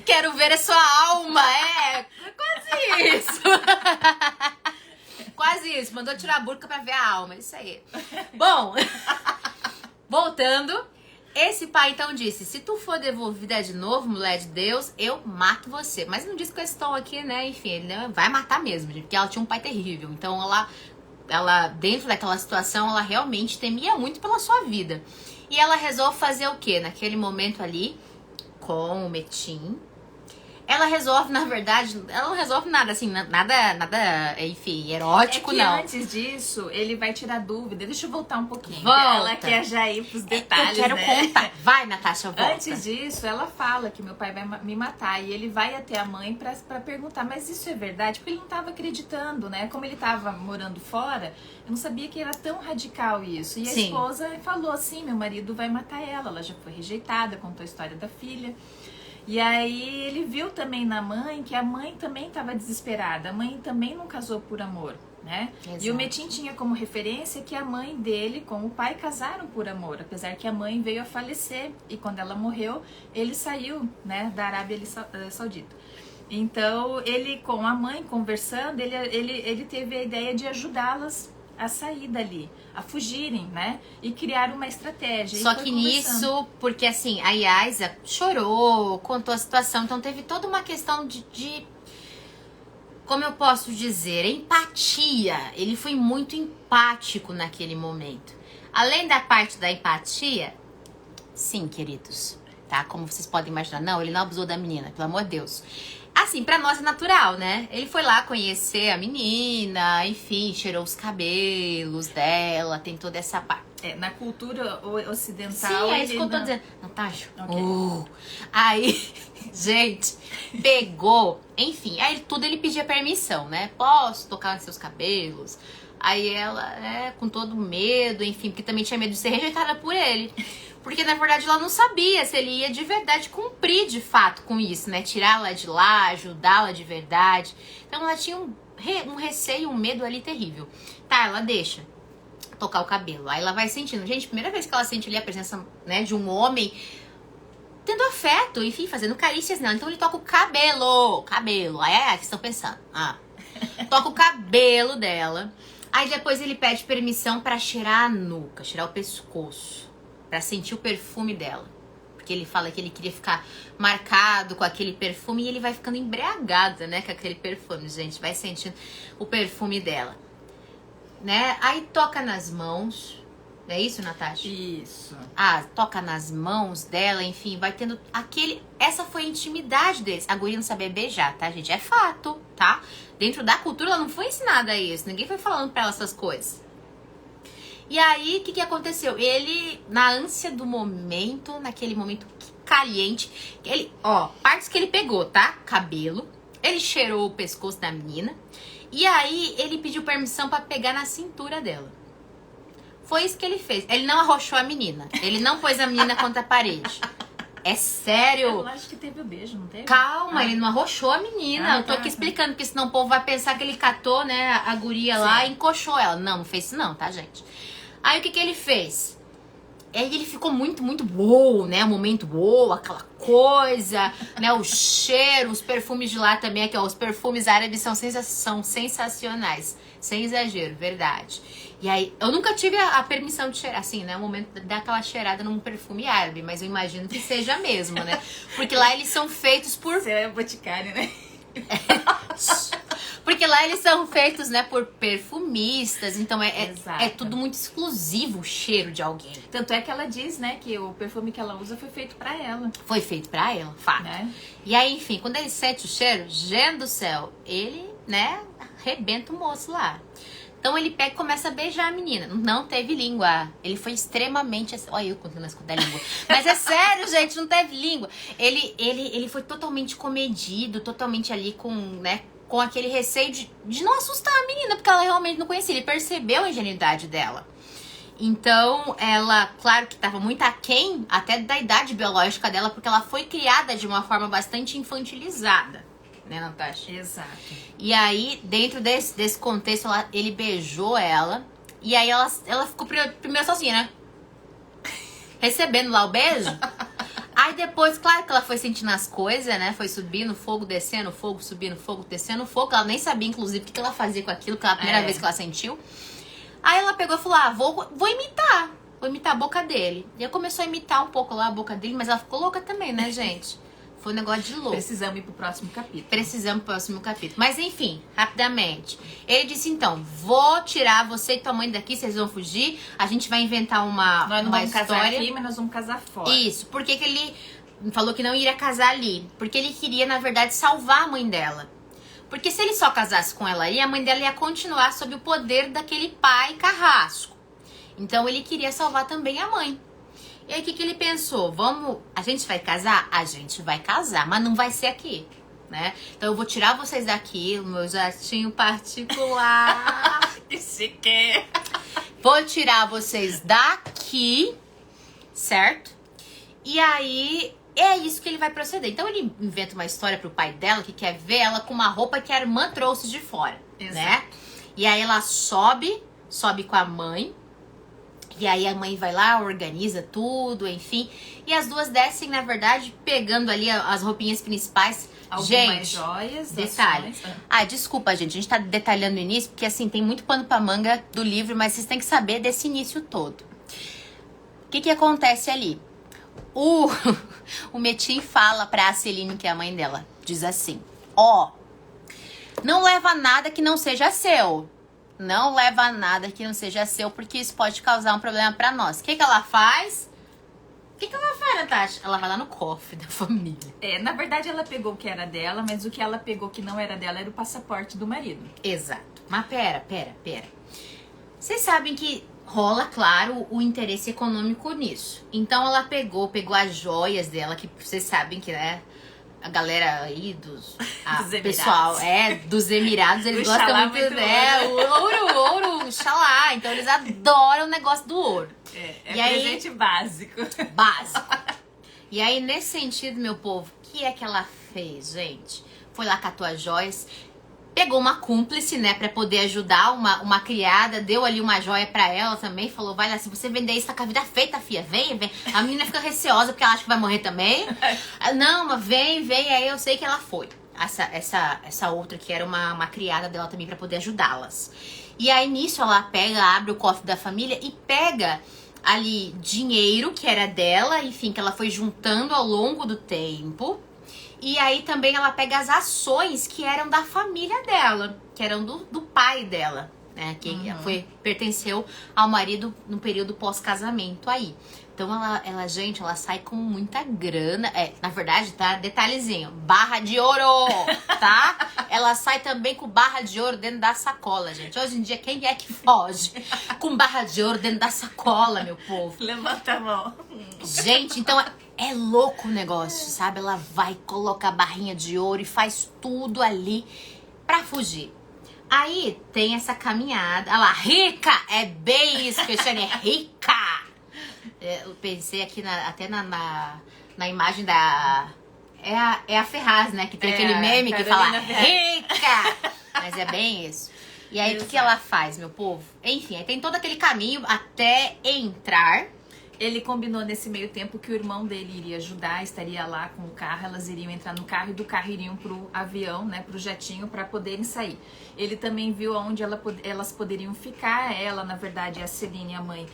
quero ver a sua alma, quase isso. Quase isso, mandou tirar a burca pra ver a alma, isso aí. Bom, voltando, esse pai então disse, se tu for devolvida de novo, mulher de Deus, eu mato você. Mas não disse que eu estou aqui, né, enfim, ele vai matar mesmo, porque ela tinha um pai terrível. Então ela, dentro daquela situação, ela realmente temia muito pela sua vida. E ela resolve fazer o quê? Naquele momento ali... com o Metin, ela resolve, na verdade, ela não resolve nada, assim, nada, enfim, erótico, não. Antes disso, ele vai tirar dúvida. Deixa eu voltar um pouquinho. Volta. Ela quer já ir pros detalhes, eu quero né? contar. Vai, Natasha, volta. Antes disso, ela fala que meu pai vai me matar. E ele vai até a mãe pra perguntar, mas isso é verdade? Porque ele não tava acreditando, né? Como ele tava morando fora, eu não sabia que era tão radical isso. E a esposa falou assim, meu marido vai matar ela. Ela já foi rejeitada, contou a história da filha. E aí ele viu também na mãe que a mãe também estava desesperada. A mãe também não casou por amor, né? Exato. E o Metin tinha como referência que a mãe dele com o pai casaram por amor. Apesar que a mãe veio a falecer. E quando ela morreu, ele saiu, né, da Arábia Saudita. Então, ele com a mãe conversando, ele teve a ideia de ajudá-las a sair dali, a fugirem, né? E criar uma estratégia. Só que nisso, porque assim, a Yaiza chorou, contou a situação, então teve toda uma questão de como eu posso dizer, empatia. Ele foi muito empático naquele momento. Além da parte da empatia, sim, queridos, tá? Como vocês podem imaginar, não, ele não abusou da menina, pelo amor de Deus. Assim, pra nós é natural, né? Ele foi lá conhecer a menina, enfim, cheirou os cabelos dela, tem toda essa parte. Na cultura ocidental... Sim, é isso que eu tô dizendo. Natasha, okay. Aí, gente, pegou, enfim, aí tudo ele pedia permissão, né? Posso tocar nos seus cabelos? Aí ela, com todo medo, enfim, porque também tinha medo de ser rejeitada por ele. Porque, na verdade, ela não sabia se ele ia de verdade cumprir, de fato, com isso, né? Tirá-la de lá, ajudá-la de verdade. Então, ela tinha um receio, um medo ali terrível. Tá, ela deixa tocar o cabelo. Aí ela vai sentindo. Gente, primeira vez que ela sente ali a presença, né, de um homem tendo afeto, enfim, fazendo carícias nela. Então, ele toca o cabelo. Cabelo. Aí é que estão pensando. Toca o cabelo dela. Aí, depois, ele pede permissão pra cheirar a nuca, cheirar o pescoço. Pra sentir o perfume dela. Porque ele fala que ele queria ficar marcado com aquele perfume. E ele vai ficando embriagado, né? Com aquele perfume, gente. Vai sentindo o perfume dela. Né? Aí toca nas mãos. Não é isso, Natasha? Isso. Ah, toca nas mãos dela, enfim, vai tendo aquele... Essa foi a intimidade deles. A guria não sabia beijar, tá, gente? É fato, tá? Dentro da cultura, ela não foi ensinada a isso. Ninguém foi falando pra ela essas coisas. E aí, o que aconteceu? Ele, na ânsia do momento, naquele momento caliente, ele, ó, partes que ele pegou, tá? Cabelo. Ele cheirou o pescoço da menina. E aí, ele pediu permissão pra pegar na cintura dela. Foi isso que ele fez. Ele não arrochou a menina. Ele não pôs a menina contra a parede. É sério. Eu acho que teve o beijo, não teve? Calma, ele não arrochou a menina. Eu tô aqui explicando, porque senão o povo vai pensar que ele catou, né, a guria lá e encoxou ela. Não, não fez isso não, tá, gente? Aí o que ele fez? Aí ele ficou muito, muito uou, né? O momento uou, aquela coisa, né? O cheiro, os perfumes de lá também, aqui, ó. Os perfumes árabes são sensacionais. Sem exagero, verdade. E aí, eu nunca tive a permissão de cheirar, assim, né? O momento de dar aquela cheirada num perfume árabe, mas eu imagino que seja mesmo, né? Porque lá eles são feitos por... Você é boticário, né? Porque lá eles são feitos, né, por perfumistas, então é tudo muito exclusivo o cheiro de alguém. Tanto é que ela diz, né, que o perfume que ela usa foi feito pra ela. Foi feito pra ela, fato. Né? E aí, enfim, quando ele sente o cheiro, gente do céu, ele, né, arrebenta o moço lá. Então ele pega e começa a beijar a menina. Não teve língua. Ele foi extremamente... Olha eu contando as coisas da língua. Mas é sério, gente, não teve língua. Ele foi totalmente comedido, totalmente ali com, né, com aquele receio de não assustar a menina, porque ela realmente não conhecia. Ele percebeu a ingenuidade dela. Então, ela, claro que estava muito aquém até da idade biológica dela, porque ela foi criada de uma forma bastante infantilizada. Né, Natasha? Exato. E aí, dentro desse contexto, ele beijou ela. E aí, ela ficou primeiro sozinha, né? Recebendo lá o beijo. Aí depois, claro que ela foi sentindo as coisas, né? Foi subindo fogo, descendo fogo, subindo fogo, descendo fogo. Ela nem sabia, inclusive, o que ela fazia com aquilo, que era a primeira vez que ela sentiu. Aí ela pegou e falou, vou imitar. Vou imitar a boca dele. E eu começou a imitar um pouco lá a boca dele, mas ela ficou louca também, né, gente? Foi um negócio de louco. Precisamos ir pro próximo capítulo. Mas enfim, rapidamente. Ele disse, então, vou tirar você e tua mãe daqui, vocês vão fugir. A gente vai inventar uma Nós não vamos história. casar aqui, mas nós vamos casar fora. Isso. Por que ele falou que não iria casar ali? Porque ele queria, na verdade, salvar a mãe dela. Porque se ele só casasse com ela aí, a mãe dela ia continuar sob o poder daquele pai carrasco. Então ele queria salvar também a mãe. E aí, o que ele pensou? A gente vai casar? A gente vai casar, mas não vai ser aqui, né? Então, eu vou tirar vocês daqui, o meu jatinho particular. Que chique! Vou tirar vocês daqui, certo? E aí, é isso que ele vai proceder. Então, ele inventa uma história pro pai dela, que quer ver ela com uma roupa que a irmã trouxe de fora, né? E aí, ela sobe com a mãe. E aí a mãe vai lá, organiza tudo, enfim. E as duas descem, na verdade, pegando ali as roupinhas principais. Algumas joias. Detalhe. Desculpa, gente. A gente tá detalhando no início, porque assim, tem muito pano pra manga do livro, mas vocês têm que saber desse início todo. O que acontece ali? O Metin fala pra Celine, que é a mãe dela. Diz assim, não leva nada que não seja seu. Não leva nada que não seja seu, porque isso pode causar um problema pra nós. O que ela faz? Natasha? Ela vai lá no cofre da família. Na verdade, ela pegou o que era dela, mas o que ela pegou que não era dela era o passaporte do marido. Exato. Mas pera. Vocês sabem que rola, claro, o interesse econômico nisso. Então ela pegou as joias dela, que vocês sabem que, né? A galera aí dos pessoal dos Emirados, eles gostam muito, o ouro, xalá. Então eles adoram o negócio do ouro. E presente básico. E aí, nesse sentido, meu povo, o que é que ela fez, gente? Foi lá, catou as joias, pegou uma cúmplice, né, pra poder ajudar, uma criada, deu ali uma joia pra ela também, falou, vai lá, se você vender isso, tá com a vida feita, filha, vem. A menina fica receosa, porque ela acha que vai morrer também. Não, mas vem, aí eu sei que ela foi. Essa outra que era uma criada dela também pra poder ajudá-las. E aí, nisso, ela abre o cofre da família e pega ali dinheiro que era dela, enfim, que ela foi juntando ao longo do tempo. E aí também ela pega as ações que eram da família dela, que eram do pai dela. né? Que pertenceu ao marido no período pós-casamento aí. Então gente, ela sai com muita grana. Na verdade, tá? Detalhezinho, barra de ouro, tá? Ela sai também com barra de ouro dentro da sacola, gente. Hoje em dia, quem é que foge com barra de ouro dentro da sacola, meu povo? Levanta a mão. Gente, então é louco o negócio, sabe? Ela vai colocar barrinha de ouro e faz tudo ali pra fugir. Aí tem essa caminhada. Olha lá, rica! É bem isso, Cristiane, é rica! Eu pensei aqui até na imagem da... É a Ferraz, né? Que tem aquele meme que fala rica! Mas é bem isso. E aí, o que ela faz, meu povo? Enfim, aí tem todo aquele caminho até entrar. Ele combinou nesse meio tempo que o irmão dele iria ajudar, estaria lá com o carro, elas iriam entrar no carro e do carro iriam pro avião, né, pro jetinho, para poderem sair. Ele também viu onde elas poderiam ficar. Ela, na verdade, a Celine, a mãe,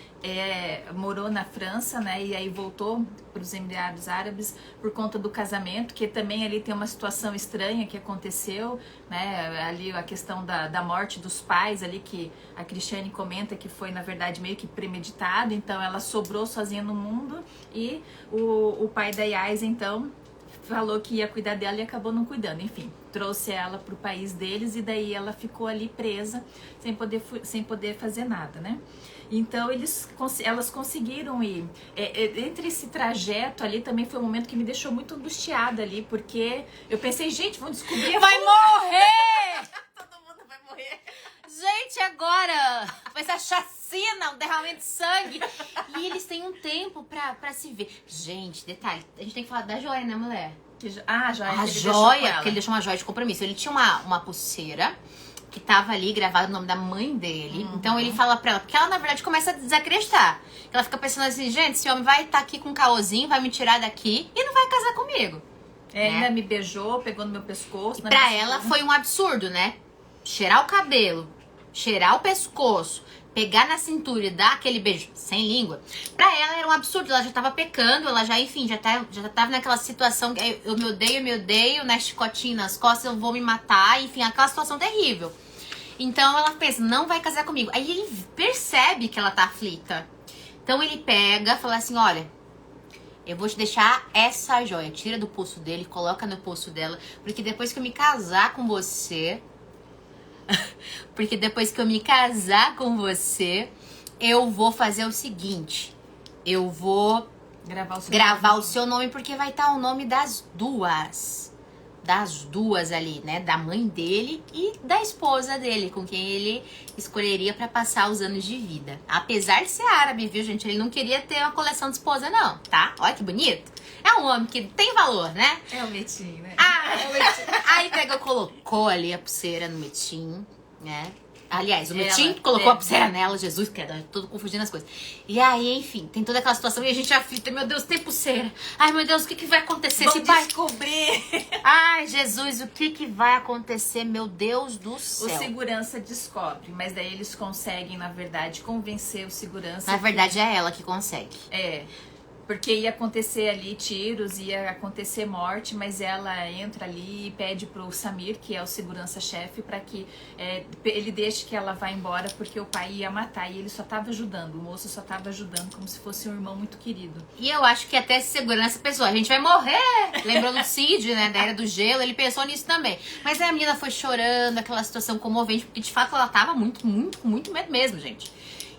morou na França, né, e aí voltou para os Emirados Árabes por conta do casamento, que também ali tem uma situação estranha que aconteceu, né, ali a questão da morte dos pais ali, que a Cristiane comenta que foi, na verdade, meio que premeditado. Então ela sobrou sozinha no mundo e o pai da Yais, então, falou que ia cuidar dela e acabou não cuidando. Enfim, trouxe ela pro país deles e daí ela ficou ali presa, sem poder fazer nada, né? Então elas conseguiram ir. Entre esse trajeto ali também foi um momento que me deixou muito angustiada ali, porque eu pensei, gente, vão descobrir... Vai morrer! Todo mundo vai morrer. Gente, agora vai ser a chacina, um derramamento de sangue. E eles têm um tempo pra se ver. Gente, detalhe, a gente tem que falar da joia, né, mulher? A joia. A joia, porque ele deixou uma joia de compromisso. Ele tinha uma pulseira que tava ali gravado o nome da mãe dele. Então ele fala pra ela, porque ela na verdade começa a desacreditar. Ela fica pensando assim, gente, esse homem vai estar aqui com um caôzinho, vai me tirar daqui e não vai casar comigo. Ainda me beijou, pegou no meu pescoço. E pra ela foi um absurdo, né? Cheirar o cabelo, cheirar o pescoço, pegar na cintura e dar aquele beijo sem língua. Pra ela era um absurdo, ela já tava pecando, ela já, enfim, já tava naquela situação que eu me odeio, né, chicotinho nas costas, eu vou me matar, enfim, aquela situação terrível. Então ela pensa, não vai casar comigo. Aí ele percebe que ela tá aflita. Então ele pega, fala assim, olha, eu vou te deixar essa joia, tira do pulso dele, coloca no pulso dela, porque depois que eu me casar com você, eu vou fazer o seguinte, eu vou gravar o seu nome, porque vai estar o nome das duas ali, né, da mãe dele e da esposa dele, com quem ele escolheria pra passar os anos de vida. Apesar de ser árabe, viu, gente, ele não queria ter uma coleção de esposa não, tá? Olha que bonito. É um homem que tem valor, né? É o metinho, né? É o metinho. Aí pegou, colocou ali a pulseira no metinho, né? Aliás, o metinho colocou a pulseira nela, Jesus, que era tudo confundindo as coisas. E aí, enfim, tem toda aquela situação e a gente aflita, meu Deus, tem pulseira. Ai, meu Deus, o que vai acontecer? Vamos descobrir. Ai, Jesus, o que vai acontecer, meu Deus do céu. O segurança descobre, mas daí eles conseguem, na verdade, convencer o segurança. Na verdade, é ela que consegue. Porque ia acontecer ali tiros, ia acontecer morte, mas ela entra ali e pede pro Samir, que é o segurança-chefe, para que ele deixe que ela vá embora, porque o pai ia matar. E ele só tava ajudando, o moço só tava ajudando, como se fosse um irmão muito querido. E eu acho que até esse segurança pensou, a gente vai morrer! Lembrando o Cid, né, da Era do Gelo, ele pensou nisso também. Mas aí a menina foi chorando, aquela situação comovente, porque de fato ela tava muito medo mesmo, gente.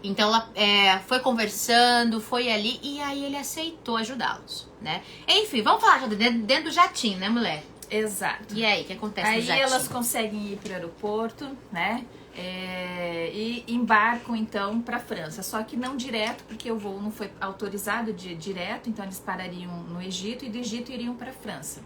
Então ela foi conversando, foi ali e aí ele aceitou ajudá-los, né? Enfim, vamos falar já dentro do jatinho, né, mulher? Exato. E aí, o que acontece no jatinho? Aí elas conseguem ir pro aeroporto, né? E embarcam então para França, só que não direto, porque o voo não foi autorizado direto, então eles parariam no Egito e do Egito iriam para França.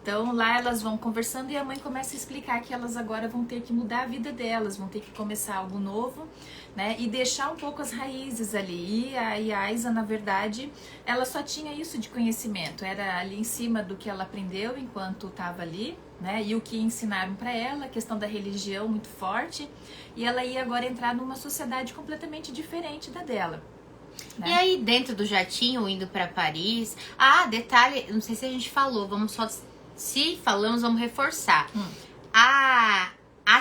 Então lá elas vão conversando e a mãe começa a explicar que elas agora vão ter que mudar a vida delas, vão ter que começar algo novo, né? E deixar um pouco as raízes ali. E a Yaisa, na verdade, ela só tinha isso de conhecimento, era ali em cima do que ela aprendeu enquanto estava ali, né? E o que ensinaram para ela, a questão da religião muito forte. E ela ia agora entrar numa sociedade completamente diferente da dela. Né? E aí, dentro do jatinho, indo para Paris... detalhe, não sei se a gente falou, se falamos, vamos reforçar. A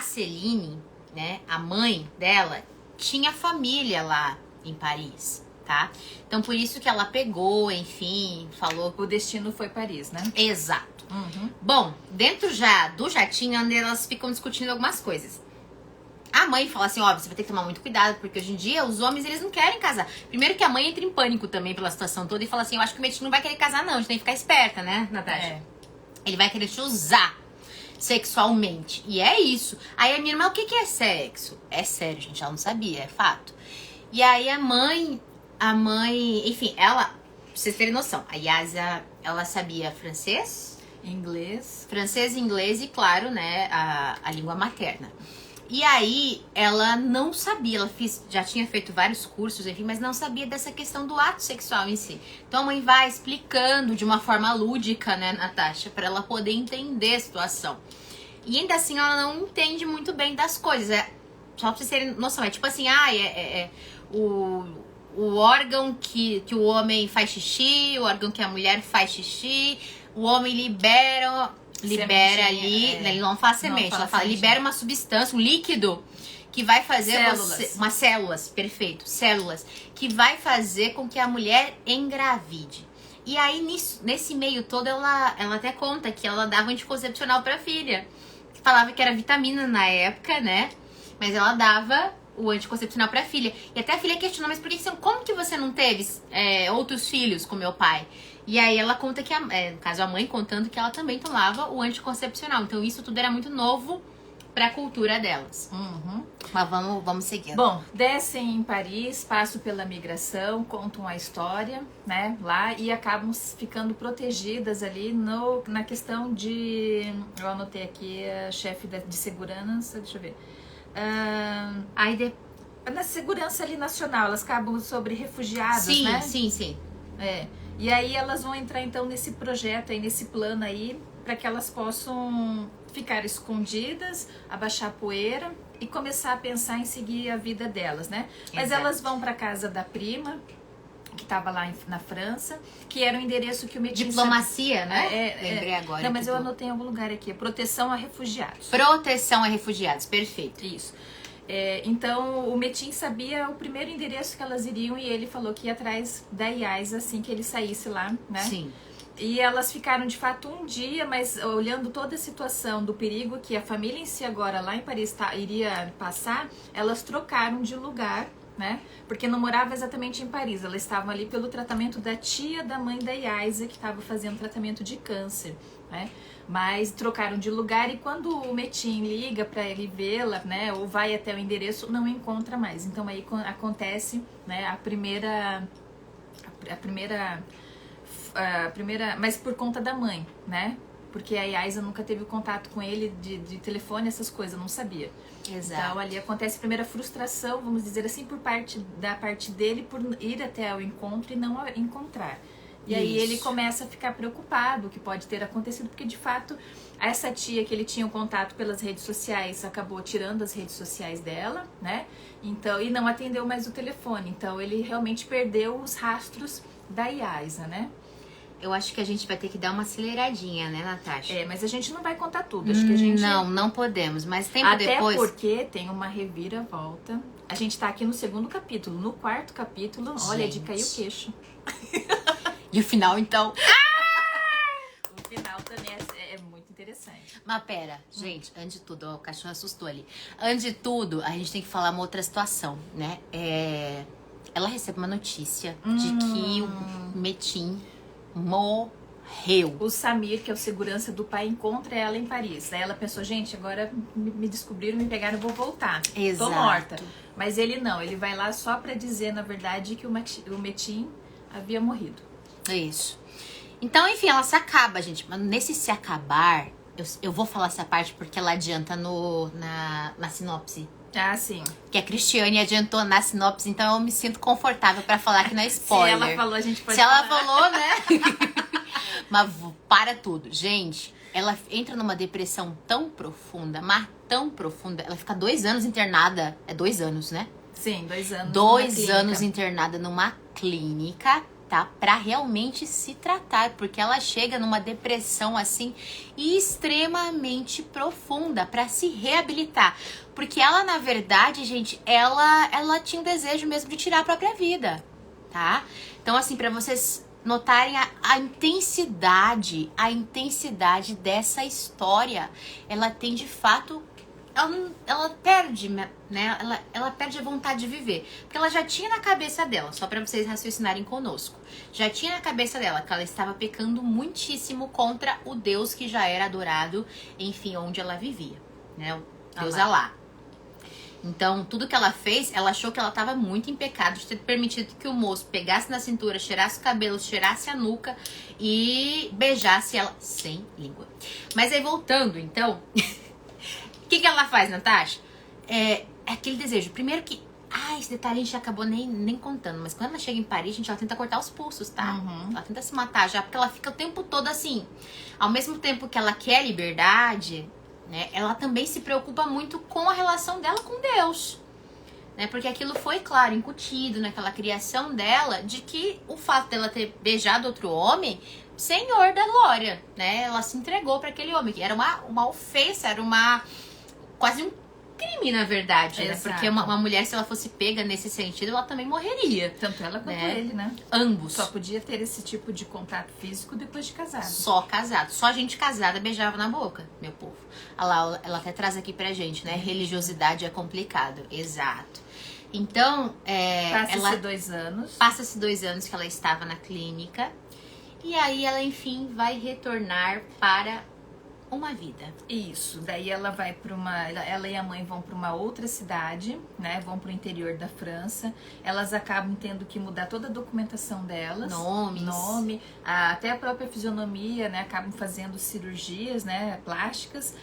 Celine, né, a mãe dela tinha família lá em Paris, tá? Então por isso que ela pegou, enfim, falou. O destino foi Paris, né? Exato. Bom, dentro já do jatinho, elas ficam discutindo algumas coisas. A mãe fala assim, ó, você vai ter que tomar muito cuidado, porque hoje em dia os homens, eles não querem casar. Primeiro que a mãe entra em pânico também pela situação toda e fala assim, eu acho que o Metin não vai querer casar não, a gente tem que ficar esperta, né, Natasha? Ele vai querer te usar sexualmente. E é isso. Aí a minha irmã, o que é sexo? É sério, gente, ela não sabia, é fato. E aí a mãe, enfim, ela, pra vocês terem noção, a Yasa, ela sabia francês, inglês e, claro, né, a língua materna. E aí, ela não sabia, já tinha feito vários cursos, enfim, mas não sabia dessa questão do ato sexual em si. Então a mãe vai explicando de uma forma lúdica, né, Natasha, pra ela poder entender a situação. E ainda assim, ela não entende muito bem das coisas. Só pra vocês terem noção, é tipo assim, o órgão que o homem faz xixi, o órgão que a mulher faz xixi, o homem libera ali, ele não fala semente, ela fala, libera uma substância, um líquido que vai fazer células, perfeito, células, que vai fazer com que a mulher engravide. E aí, nesse meio todo, ela até conta que ela dava anticoncepcional pra filha, que falava que era vitamina na época, né, mas ela dava o anticoncepcional pra filha. E até a filha questionou, mas por que como que você não teve outros filhos com meu pai? E aí ela conta que, no caso a mãe contando que ela também tomava o anticoncepcional. Então isso tudo era muito novo pra cultura delas. Mas vamos seguindo. Bom, descem em Paris, passam pela migração, contam a história, né, lá, e acabam ficando protegidas ali na questão de... Eu anotei aqui a chefe de segurança, deixa eu ver. Na segurança ali nacional, elas acabam sobre refugiados, né? Sim. E aí elas vão entrar então nesse projeto aí, nesse plano aí, para que elas possam ficar escondidas, abaixar a poeira e começar a pensar em seguir a vida delas, né? Mas elas vão para casa da prima, que estava lá na França, que era o endereço que o Metin... Diplomacia, né? Lembrei agora. Não, mas eu anotei em algum lugar aqui. Proteção a refugiados. Proteção a refugiados, perfeito. Isso. Então, o Metin sabia o primeiro endereço que elas iriam e ele falou que ia atrás da Yais assim que ele saísse lá, né? Sim. E elas ficaram, de fato, um dia, mas olhando toda a situação do perigo que a família em si agora lá em Paris iria passar, elas trocaram de lugar, né? Porque não morava exatamente em Paris, elas estavam ali pelo tratamento da tia da mãe da Yaisa, que estava fazendo tratamento de câncer, né? Mas trocaram de lugar e quando o Metin liga para ele vê-la, né, ou vai até o endereço, não encontra mais. Então aí acontece, né, a primeira, mas por conta da mãe, né? Porque a Yaisa nunca teve contato com ele de telefone, essas coisas, não sabia. Exato. Então ali acontece a primeira frustração, vamos dizer assim, da parte dele por ir até o encontro e não encontrar. E aí ele começa a ficar preocupado o que pode ter acontecido, porque de fato essa tia que ele tinha um contato pelas redes sociais acabou tirando as redes sociais dela, né? Então, e não atendeu mais o telefone. Então ele realmente perdeu os rastros da Yaisa, né? Eu acho que a gente vai ter que dar uma aceleradinha, né, Natasha? Mas a gente não vai contar tudo. Acho que a gente... Não podemos. Mas tempo Até depois... porque tem uma reviravolta. A gente tá aqui no segundo capítulo. No quarto capítulo, olha, de cair o queixo. E o final, então... O final também é muito interessante. Mas pera, gente, antes de tudo, ó, o cachorro assustou ali. Antes de tudo, a gente tem que falar uma outra situação, né? Ela recebe uma notícia de que o Metin morreu. O Samir, que é o segurança do pai, encontra ela em Paris. Aí ela pensou, gente, agora me descobriram, me pegaram, eu vou voltar. Exato. Tô morta. Mas ele não, ele vai lá só pra dizer, na verdade, que o Metin havia morrido. Isso. Então, enfim, ela se acaba, gente. Mas nesse se acabar, eu vou falar essa parte porque ela adianta na sinopse. Ah, sim. Que a Cristiane adiantou na sinopse, então eu me sinto confortável pra falar que não é spoiler. Se ela falou, a gente pode falar. Se ela falou, né? Mas para tudo. Gente, ela entra numa depressão tão profunda, mas tão profunda. Ela fica 2 anos internada. É 2 anos, né? Sim, 2 anos. 2 anos internada numa clínica, tá? Pra realmente se tratar, porque ela chega numa depressão assim extremamente profunda pra se reabilitar, porque ela, na verdade, gente, ela tinha o desejo mesmo de tirar a própria vida, tá? Então, assim, pra vocês notarem a intensidade dessa história, ela tem de fato, ela perde, né? Ela perde a vontade de viver, porque ela já tinha na cabeça dela, só pra vocês raciocinarem conosco, já tinha na cabeça dela que ela estava pecando muitíssimo contra o Deus que já era adorado, enfim, onde ela vivia, né? O Deus Alá. Então, tudo que ela fez, ela achou que ela estava muito em pecado de ter permitido que o moço pegasse na cintura, cheirasse o cabelo, cheirasse a nuca e beijasse ela sem língua. Mas aí, voltando, então, o que ela faz, Natasha? É aquele desejo. Primeiro que, esse detalhe a gente acabou nem contando, mas quando ela chega em Paris, gente, ela tenta cortar os pulsos, tá? Ela tenta se matar já, porque ela fica o tempo todo assim. Ao mesmo tempo que ela quer liberdade, né, ela também se preocupa muito com a relação dela com Deus, né, porque aquilo foi, claro, incutido naquela criação dela, de que o fato dela ter beijado outro homem, Senhor da glória, né, ela se entregou para aquele homem, que era uma ofensa, era quase um crime, na verdade, né, porque uma mulher, se ela fosse pega nesse sentido, ela também morreria. Tanto ela quanto ele, né? Ambos. Só podia ter esse tipo de contato físico depois de casado. Só casado. Só gente casada beijava na boca, meu povo. Olha lá, ela até traz aqui pra gente, né? Religiosidade é complicado. Exato. Então, Passa-se 2 anos. Passa-se 2 anos que ela estava na clínica. E aí ela, enfim, vai retornar para uma vida. Isso, daí ela vai para ela e a mãe vão para uma outra cidade, né? Vão para o interior da França. Elas acabam tendo que mudar toda a documentação delas, nome, até a própria fisionomia, né? Acabam fazendo cirurgias, né? Plásticas,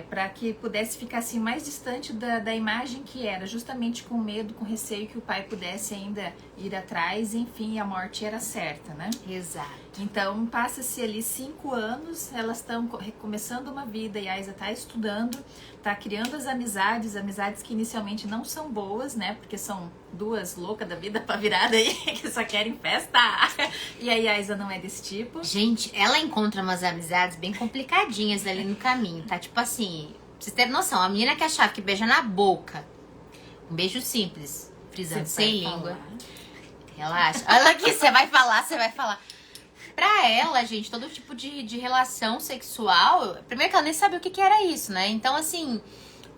para que pudesse ficar assim mais distante da imagem que era, justamente com medo, com receio que o pai pudesse ainda ir atrás. Enfim, a morte era certa, né? Exato. Então, passa-se ali 5 anos, elas estão recomeçando uma vida, e a Isa tá estudando, tá criando as amizades que inicialmente não são boas, né? Porque são 2 loucas da vida pra virada aí, que só querem festa. E aí a Isa não é desse tipo. Gente, ela encontra umas amizades bem complicadinhas ali no caminho, tá? Tipo assim, pra vocês terem noção, a menina que achava que beija na boca, um beijo simples, frisando, sem língua. Relaxa. Olha aqui, você vai falar. Pra ela, gente, todo tipo de relação sexual, primeiro que ela nem sabia o que era isso, né? Então, assim,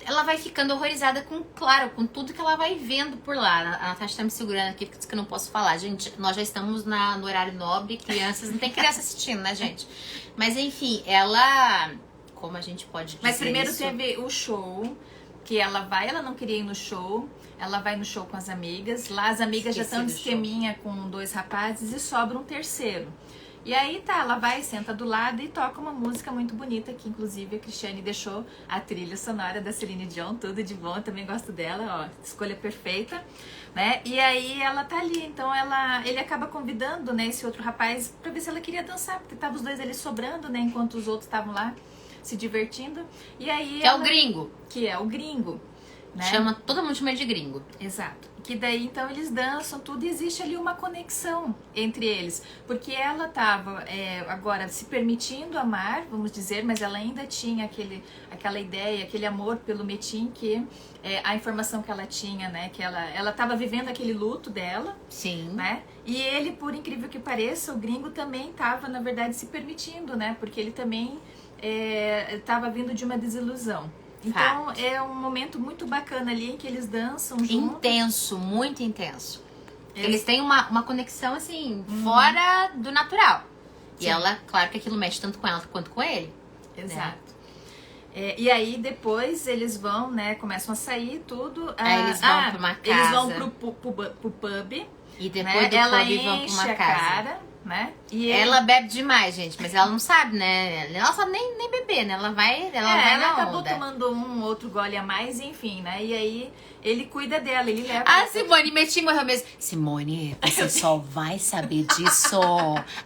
ela vai ficando horrorizada com tudo que ela vai vendo por lá. A Natasha tá me segurando aqui porque diz que eu não posso falar. Gente, nós já estamos no horário nobre, crianças, não tem criança assistindo, né, gente? Mas, enfim, ela... Como a gente pode dizer Mas primeiro isso? teve o show, que ela não queria ir no show, ela vai no show com as amigas. Lá as amigas já estão de esqueminha com 2 rapazes e sobra um terceiro. E aí tá, ela vai, senta do lado e toca uma música muito bonita, que inclusive a Cristiane deixou a trilha sonora da Celine Dion, tudo de bom, eu também gosto dela, ó, escolha perfeita, né? E aí ela tá ali, então ele acaba convidando, né, esse outro rapaz pra ver se ela queria dançar, porque tava os 2 ali sobrando, né, enquanto os outros estavam lá se divertindo. E aí é o gringo. Que é o gringo, né? Todo mundo chama ele de gringo. Exato. Que daí, então, eles dançam tudo e existe ali uma conexão entre eles. Porque ela tava, agora, se permitindo amar, vamos dizer, mas ela ainda tinha aquela ideia, aquele amor pelo Metin, que a informação que ela tinha, né? Que ela tava vivendo aquele luto dela. Sim. Né? E ele, por incrível que pareça, o gringo também tava, na verdade, se permitindo, né? Porque ele também tava vindo de uma desilusão. Então, é um momento muito bacana ali em que eles dançam juntos. Intenso, muito intenso. Eles têm uma conexão, assim, fora do natural. Sim. E ela, claro que aquilo mexe tanto com ela quanto com ele. Exato. Né? E aí, depois, eles vão, né, começam a sair, tudo. Aí eles vão pra uma casa. Eles vão pro pub. E depois do pub vão pra uma casa. Cara, né? E ela bebe demais, gente, mas ela não sabe, né? Ela sabe nem beber, né? Ela vai ela acabou tomando um outro gole a mais, enfim, né? E aí ele cuida dela, ele leva. Simone Metin morreu mesmo. Simone, você só vai saber disso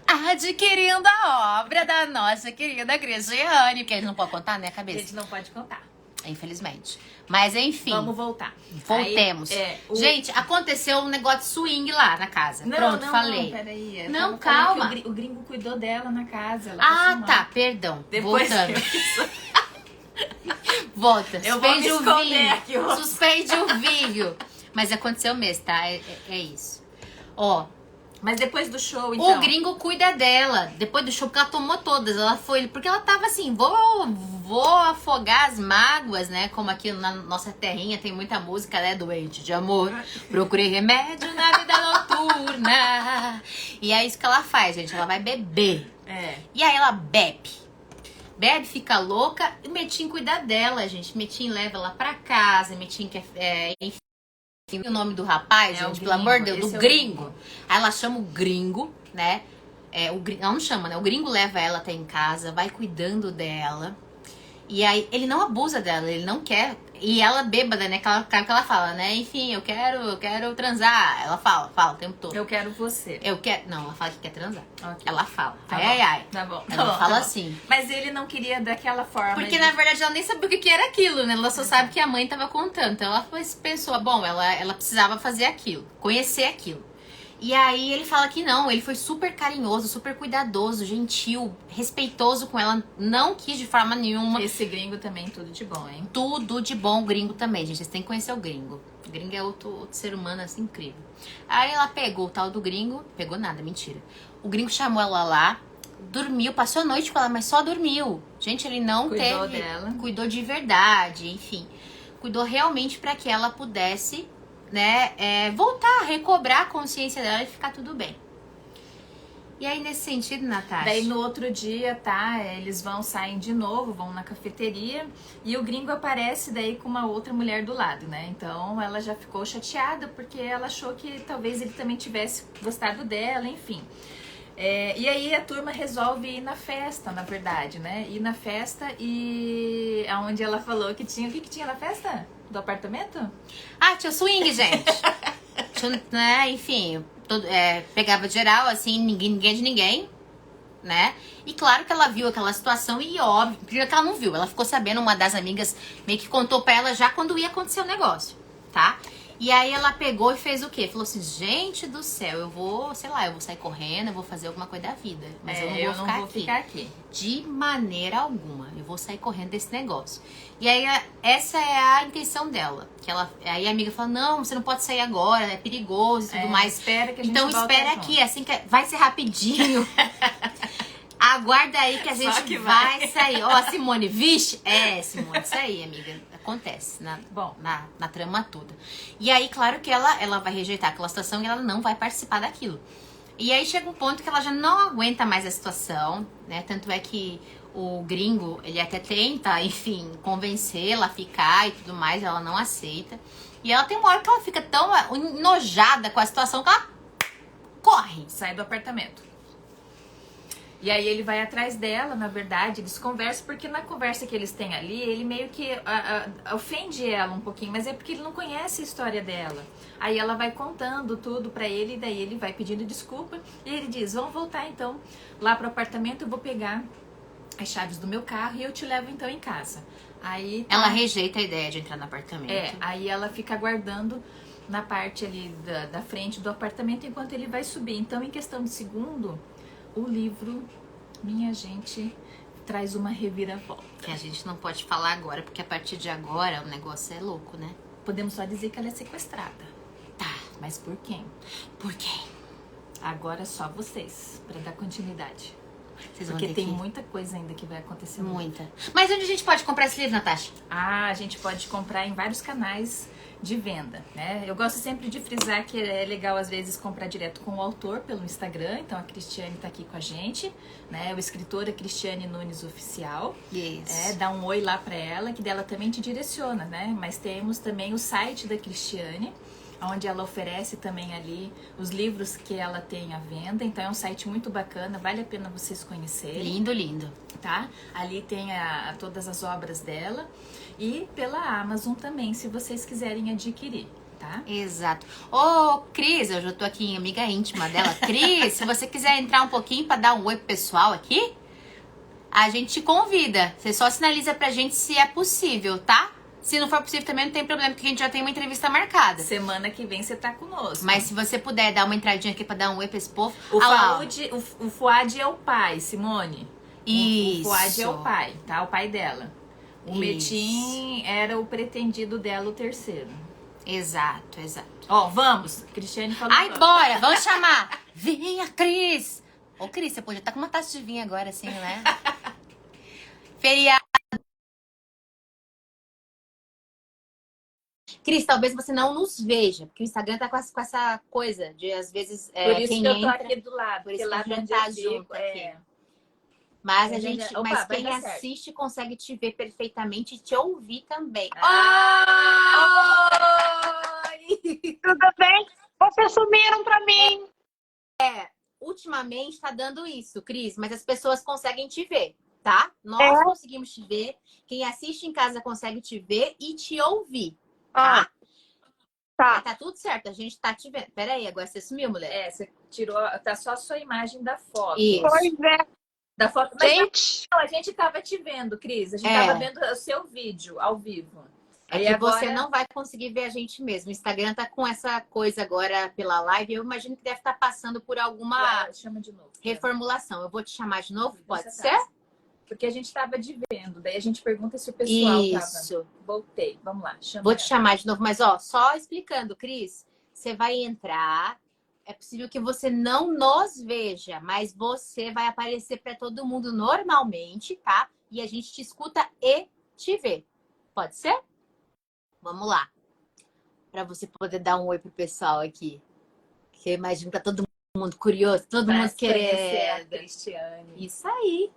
adquirindo a obra da nossa querida Cristiane, porque a gente não pode contar, né, cabeça? A gente não pode contar. Infelizmente. Mas enfim. Vamos voltar. Voltemos. Gente, aconteceu um negócio de swing lá na casa. Pronto, falei. Não, peraí. Não, calma. O gringo cuidou dela na casa. Tá, perdão. Depois voltando. Volta. Eu vou me esconder aqui, Suspende o vídeo. Mas aconteceu mesmo, tá? É isso. Ó. Mas depois do show, então... O gringo cuida dela. Depois do show, porque ela tomou todas. Ela foi... Porque ela tava assim, vou afogar as mágoas, né? Como aqui na nossa terrinha tem muita música, né? Doente de amor. Procurei remédio na vida noturna. E é isso que ela faz, gente. Ela vai beber. E aí ela bebe. Bebe, fica louca. E o Metinho cuida dela, gente. Metinho leva ela pra casa. Metinho quer... enfim. O nome do rapaz, gente, pelo amor de Deus, do gringo. Aí ela chama o gringo, né? Ela não chama, né? O gringo leva ela até em casa, vai cuidando dela. E aí ele não abusa dela, ele não quer. E ela bêbada, né? Que ela fala, né? Enfim, eu quero transar. Ela fala o tempo todo. Eu quero você. Não, ela fala que quer transar. Okay. Ela fala. Tá Ai. Tá bom. Ela fala assim. Mas ele não queria daquela forma. Porque na verdade ela nem sabia o que era aquilo, né? Ela só sabe que a mãe tava contando. Então ela pensou, bom, ela precisava fazer aquilo, conhecer aquilo. E aí ele fala que não, ele foi super carinhoso, super cuidadoso, gentil, respeitoso com ela, não quis de forma nenhuma. Esse gringo também, tudo de bom, hein? Tudo de bom, o gringo também, gente, vocês têm que conhecer o gringo. O gringo é outro ser humano, assim, incrível. Aí ela pegou o tal do gringo, pegou nada, mentira. O gringo chamou ela lá, dormiu, passou a noite com ela, mas só dormiu. Gente, ele não cuidou dela. Cuidou de verdade, enfim. Cuidou realmente pra que ela pudesse... né, voltar, recobrar a consciência dela e ficar tudo bem. E aí, nesse sentido, Natasha... Daí, no outro dia, eles saem de novo, vão na cafeteria, e o gringo aparece daí com uma outra mulher do lado, né? Então, ela já ficou chateada, porque ela achou que talvez ele também tivesse gostado dela, enfim. E aí, a turma resolve ir na festa, na verdade, né? Ir na festa e... Onde ela falou que tinha... O que tinha na festa? Do apartamento? Tinha swing, gente. Né? Enfim, pegava geral, assim, ninguém de ninguém, né? E claro que ela viu aquela situação e óbvio, primeiro que ela não viu, ela ficou sabendo, uma das amigas meio que contou pra ela já quando ia acontecer o negócio, tá? E aí ela pegou e fez o quê? Falou assim, gente do céu, eu vou sair correndo, eu vou fazer alguma coisa da vida. Mas eu não vou ficar aqui. De maneira alguma. Eu vou sair correndo desse negócio. E aí essa é a intenção dela. Aí a amiga fala, não, você não pode sair agora, é perigoso e tudo mais. Espera que a gente então espera aqui, assim que vai ser rapidinho. Aguarda aí que a gente vai sair. Ó, a Simone, vixe? Simone, isso aí, amiga. Acontece na trama toda. E aí, claro que ela vai rejeitar aquela situação e ela não vai participar daquilo. E aí chega um ponto que ela já não aguenta mais a situação, né? Tanto é que o gringo, ele até tenta, enfim, convencê-la a ficar e tudo mais, ela não aceita. E ela tem uma hora que ela fica tão enojada com a situação que ela corre. Sai do apartamento. E aí ele vai atrás dela, na verdade, eles conversam, porque na conversa que eles têm ali, ele meio que ofende ela um pouquinho, mas é porque ele não conhece a história dela. Aí ela vai contando tudo pra ele, e daí ele vai pedindo desculpa, e ele diz, vamos voltar então lá pro apartamento, eu vou pegar as chaves do meu carro e eu te levo então em casa. Aí ela rejeita a ideia de entrar no apartamento. Aí ela fica aguardando na parte ali da frente do apartamento enquanto ele vai subir. Então, em questão de segundo... O livro, minha gente, traz uma reviravolta. Que a gente não pode falar agora, porque a partir de agora o negócio é louco, né? Podemos só dizer que ela é sequestrada. Tá. Mas por quem? Por quem? Agora só vocês, pra dar continuidade. Vocês porque tem muita coisa ainda que vai acontecer. Muita. Mas onde a gente pode comprar esse livro, Natasha? A gente pode comprar em vários canais de venda, né? Eu gosto sempre de frisar que é legal às vezes comprar direto com o autor pelo Instagram. Então a Cristiane tá aqui com a gente, né? O escritor é Cristiane Nunes Oficial. Isso. Dá um oi lá pra ela, que dela também te direciona, né? Mas temos também o site da Cristiane, onde ela oferece também ali os livros que ela tem à venda. Então é um site muito bacana, vale a pena vocês conhecerem. Lindo, lindo. Tá? Ali tem todas as obras dela. E pela Amazon também, se vocês quiserem adquirir, tá? Exato. Ô, Cris, eu já tô aqui em amiga íntima dela. Cris, se você quiser entrar um pouquinho pra dar um oi pro pessoal aqui, a gente te convida. Você só sinaliza pra gente se é possível, tá? Se não for possível também não tem problema, porque a gente já tem uma entrevista marcada. Semana que vem você tá conosco. Mas se você puder dar uma entradinha aqui pra dar um oi pra esse povo. O Fuad é o pai, Simone. Isso. O Fuad é o pai, tá? O pai dela. O Metin era o pretendido dela, o terceiro. Exato. Ó, vamos. Cristiane falou. Ai, bora, vamos chamar. Vinha, Cris. Ô, Cris, você podia estar com uma taça de vinho agora, assim, né? Feriado. Cris, talvez você não nos veja, porque o Instagram tá com essa coisa de, às vezes, Por isso quem que eu tô entra... aqui do lado. Por isso porque que a lá gente tá junto aqui. Mas, mas quem assiste consegue te ver perfeitamente e te ouvir também. Tudo bem? Vocês sumiram pra mim. Ultimamente tá dando isso, Cris, mas as pessoas conseguem te ver, tá? Nós conseguimos te ver, quem assiste em casa consegue te ver e te ouvir, tá? Tá. Mas tá tudo certo, a gente tá te vendo. Peraí, agora você sumiu, mulher. Você tirou, tá só a sua imagem da foto. Isso. Pois é. Da foto. Mas Gente, não, a gente tava te vendo, Cris. A gente tava vendo o seu vídeo ao vivo. É que você não vai conseguir ver a gente mesmo. O Instagram tá com essa coisa agora pela live. Eu imagino que deve estar passando por alguma chama de novo, reformulação. Eu vou te chamar de novo, pode ser? Porque a gente tava te vendo. Daí a gente pergunta se o pessoal Isso. tava. Voltei. Vamos lá. Vou te chamar de novo. Mas, ó, só explicando, Cris. Você vai entrar. É possível que você não nos veja, mas você vai aparecer para todo mundo normalmente, tá? E a gente te escuta e te vê. Pode ser? Vamos lá. Para você poder dar um oi pro pessoal aqui. Que eu imagino que tá todo mundo curioso, todo mundo querendo. Cristiane. Isso aí.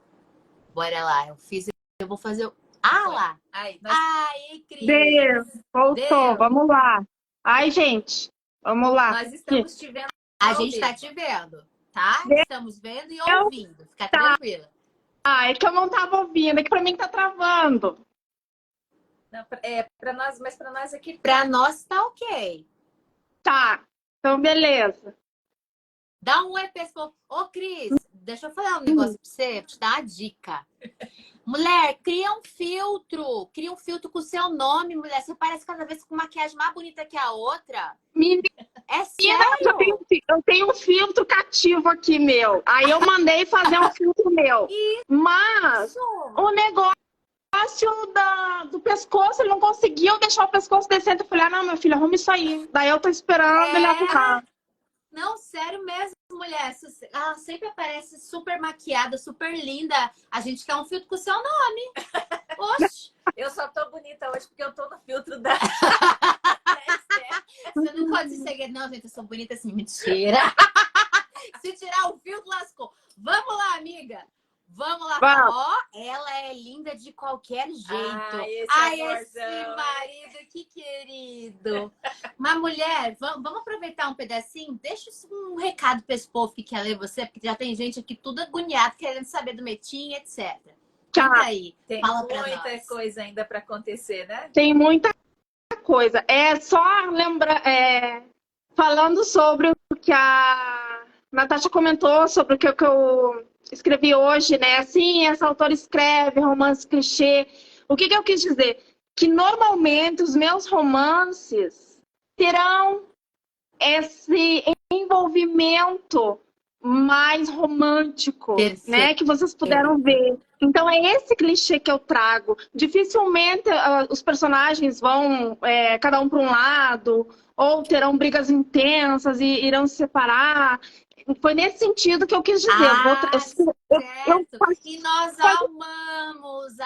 Bora lá. Eu vou fazer o... lá. Ai, Cris. Deus, voltou. Deus. Vamos lá. Ai, gente, vamos lá. Nós estamos te vendo. A gente tá te vendo, tá? Estamos vendo e ouvindo. Fica tranquila. É que eu não tava ouvindo, é que pra mim tá travando. Não, pra nós, mas pra nós aqui. Pra nós tá ok. Tá, então beleza. Dá um oi, pessoal. Ô, Cris, deixa eu falar um negócio pra você, te dar uma dica. Mulher, cria um filtro. Cria um filtro com o seu nome, mulher. Você parece cada vez com maquiagem mais bonita que a outra. Menina, É sério? eu tenho um filtro cativo aqui, meu. Aí eu mandei fazer um filtro meu. Mas o negócio do pescoço, ele não conseguiu deixar o pescoço decente. Eu falei, não, meu filho, arruma isso aí. Daí eu tô esperando ele arrumar. Não, sério mesmo, mulher. Ela sempre aparece super maquiada, super linda. A gente quer um filtro com o seu nome. Oxe. Eu só tô bonita hoje porque eu tô no filtro da... Você não pode ser segredo. Não, gente, eu sou bonita assim. Mentira. Se tirar o filtro, lascou. Vamos lá, amiga. Vamos lá. Ó, ela é linda de qualquer jeito. Esse marido, que querido. Mas, mulher, vamos aproveitar um pedacinho? Deixa um recado para esse povo que quer ler você, porque já tem gente aqui tudo agoniado, querendo saber do Metin, etc. Conta aí. Tem muita coisa ainda para acontecer, né? Tem muita coisa. É só lembrar, falando sobre o que a Natasha comentou, sobre o que eu escrevi hoje, né? Assim, essa autora escreve romance clichê. O que eu quis dizer? Que normalmente os meus romances terão esse envolvimento mais romântico, né? Que vocês puderam ver. Então é esse clichê que eu trago. Dificilmente os personagens vão cada um para um lado, ou terão brigas intensas e irão se separar. Foi nesse sentido que eu quis dizer. E nós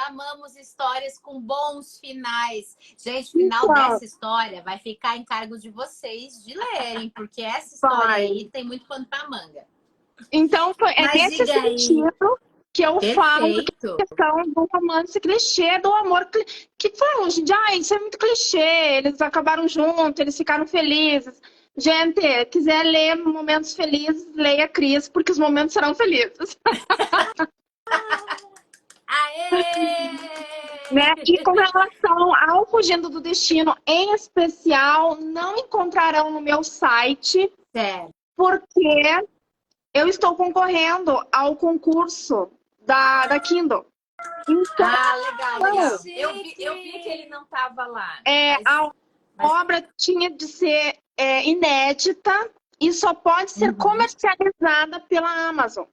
amamos histórias com bons finais. Gente, o final dessa história vai ficar em cargo de vocês de lerem, porque essa história aí tem muito pano pra manga. Então, nesse sentido que eu falo da questão do romance clichê, do amor que falam, gente, isso é muito clichê, eles acabaram juntos, eles ficaram felizes. Gente, quiser ler momentos felizes, leia Cris, porque os momentos serão felizes. Aê! Né? E com relação ao Fugindo do Destino, em especial, não encontrarão no meu site, porque eu estou concorrendo ao concurso da Kindle. Então, Ah, legal, legal. Eu vi que ele não estava lá. a obra tinha de ser inédita e só pode ser comercializada pela Amazon.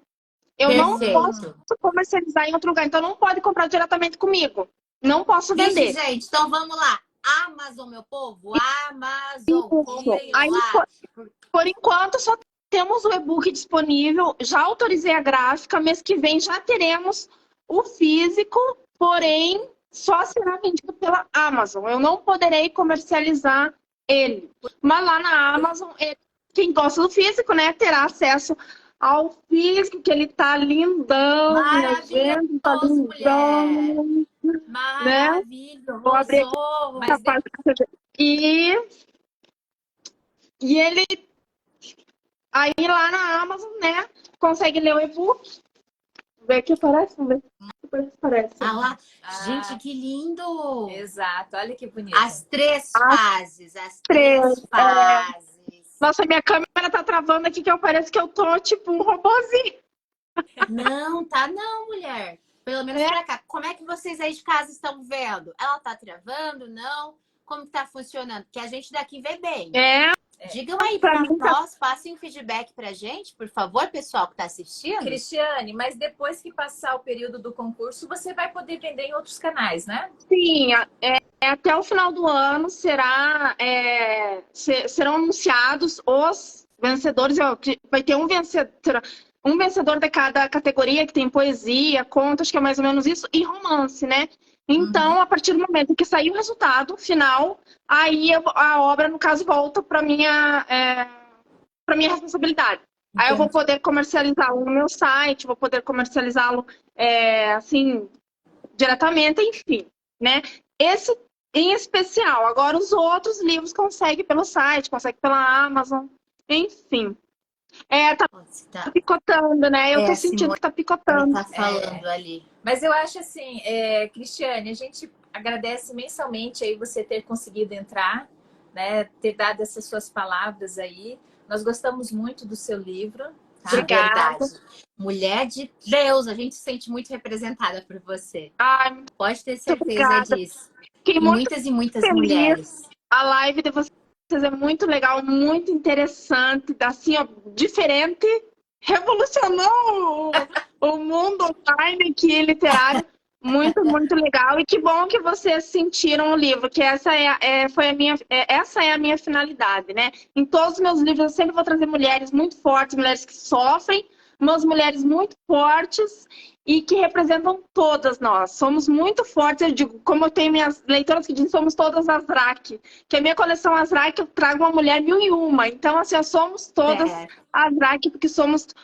Eu não posso comercializar em outro lugar, então não pode comprar diretamente comigo. Não posso vender. Vixe, gente, então vamos lá. Amazon, meu povo, Amazon, comprem Aí, lá. por enquanto, só temos o e-book disponível. Já autorizei a gráfica. Mês que vem já teremos o físico, porém, só será vendido pela Amazon. Eu não poderei comercializar ele. Mas lá na Amazon, quem gosta do físico, né, terá acesso ao físico, que ele tá lindão, minha gente, tá lindão. Maravilhoso. Vou abrir aqui. E ele aí lá na Amazon, né, consegue ler o e-book. Ver que aparece, vamos ver se parece. Ah lá, gente, que lindo! Exato, olha que bonito. As três fases, as três fases. Nossa, minha câmera tá travando aqui, que eu pareço que eu tô tipo um robozinho. Não, tá não, mulher. Pelo menos pra cá. Como é que vocês aí de casa estão vendo? Ela tá travando, não? Como que tá funcionando? Porque a gente daqui vê bem. Digam aí pra nós, passem um feedback pra gente, por favor, pessoal que tá assistindo. Cristiane, mas depois que passar o período do concurso, você vai poder vender em outros canais, né? Sim, até o final do ano serão anunciados os vencedores. Vai ter um vencedor de cada categoria, que tem poesia, conto, acho que é mais ou menos isso, e romance, né? Então, a partir do momento que sair o resultado final, aí a obra, no caso, volta para minha responsabilidade. Aí eu vou poder comercializá-lo no meu site, vou poder comercializá-lo assim, diretamente, enfim, né? Esse em especial. Agora, os outros livros conseguem pelo site, conseguem pela Amazon, enfim. Tá picotando, né? Eu tô sentindo que tá picotando. Tá falando ali. Mas eu acho assim, Cristiane, a gente agradece imensamente aí você ter conseguido entrar, né? Ter dado essas suas palavras aí. Nós gostamos muito do seu livro. Tá? Obrigada. Mulher de Deus, a gente se sente muito representada por você. Ai, pode ter certeza disso. E muitas e muitas mulheres. A live de vocês é muito legal, muito interessante, assim, ó, diferente, revolucionou o mundo online aqui, literário. Muito, muito legal. E que bom que vocês sentiram o livro, que essa essa é a minha finalidade, né? Em todos os meus livros eu sempre vou trazer mulheres muito fortes, mulheres que sofrem, mas mulheres muito fortes e que representam todas nós. Somos muito fortes, eu digo, como eu tenho minhas leitoras que dizem, somos todas Azrak. Que a minha coleção Azrak eu trago uma mulher 1001. Então, assim, somos todas Azrak, porque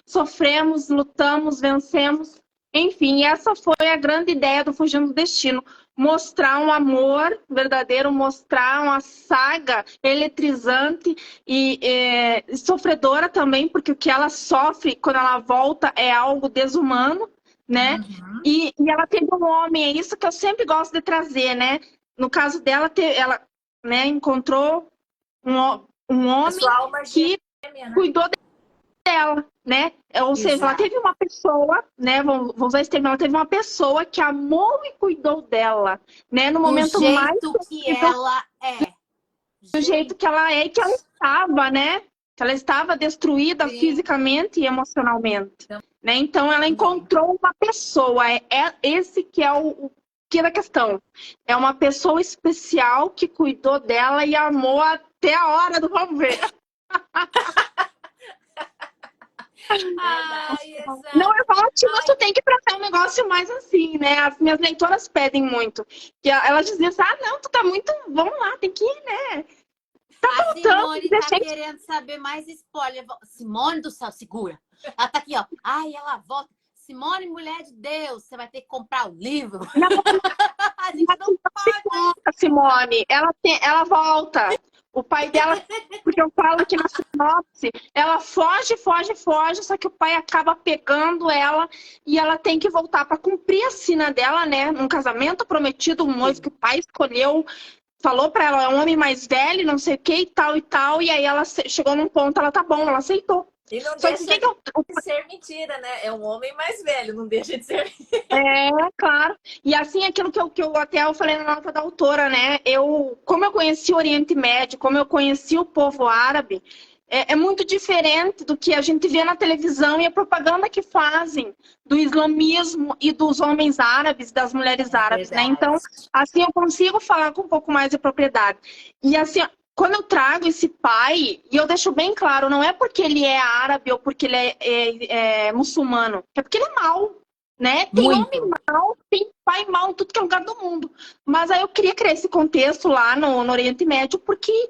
sofremos, lutamos, vencemos. Enfim, essa foi a grande ideia do Fugindo do Destino. Mostrar um amor verdadeiro, mostrar uma saga eletrizante e sofredora também, porque o que ela sofre quando ela volta é algo desumano, né? E ela teve um homem, é isso que eu sempre gosto de trazer, né? No caso dela, ela encontrou um homem que cuidou dela, né? Ou seja, ela teve uma pessoa, né? Vou usar esse termo, ela teve uma pessoa que amou e cuidou dela, né? No momento mais que ela é. Do jeito que ela é e que ela estava, né? Que ela estava destruída fisicamente e emocionalmente, né? Então ela encontrou uma pessoa, esse que é o que é a questão. É uma pessoa especial que cuidou dela e amou até a hora do vamos ver. Não, é ótimo, tu tem que tratar um negócio mais assim, né? As minhas leitoras pedem muito. Que elas diziam assim, não, tu tá muito... Vamos lá, tem que ir, né? Tá a Simone tá querendo saber mais spoiler. Simone do céu, segura. Ela tá aqui, ó. Ai, ela volta. Simone, mulher de Deus, você vai ter que comprar o livro. A gente não pode. Simone, ela volta. O pai dela, porque eu falo que na sinopse, ela foge, só que o pai acaba pegando ela e ela tem que voltar para cumprir a sina dela, né? Um casamento prometido, um noivo que o pai escolheu, falou para ela, é um homem mais velho, não sei o que e tal, e aí ela chegou num ponto, ela tá bom, ela aceitou. E não Só que deixa o de ser mentira, né? É um homem mais velho, não deixa de ser. É, claro. E assim, aquilo que eu até eu falei na nota da autora, né? Como eu conheci o Oriente Médio, como eu conheci o povo árabe, é muito diferente do que a gente vê na televisão e a propaganda que fazem do islamismo e dos homens árabes, das mulheres árabes, né? Então, assim, eu consigo falar com um pouco mais de propriedade. E assim, quando eu trago esse pai, e eu deixo bem claro, não é porque ele é árabe ou porque ele é muçulmano, é porque ele é mau. Né? Tem homem mau, tem pai mau em tudo que é lugar do mundo. Mas aí eu queria criar esse contexto lá no Oriente Médio, porque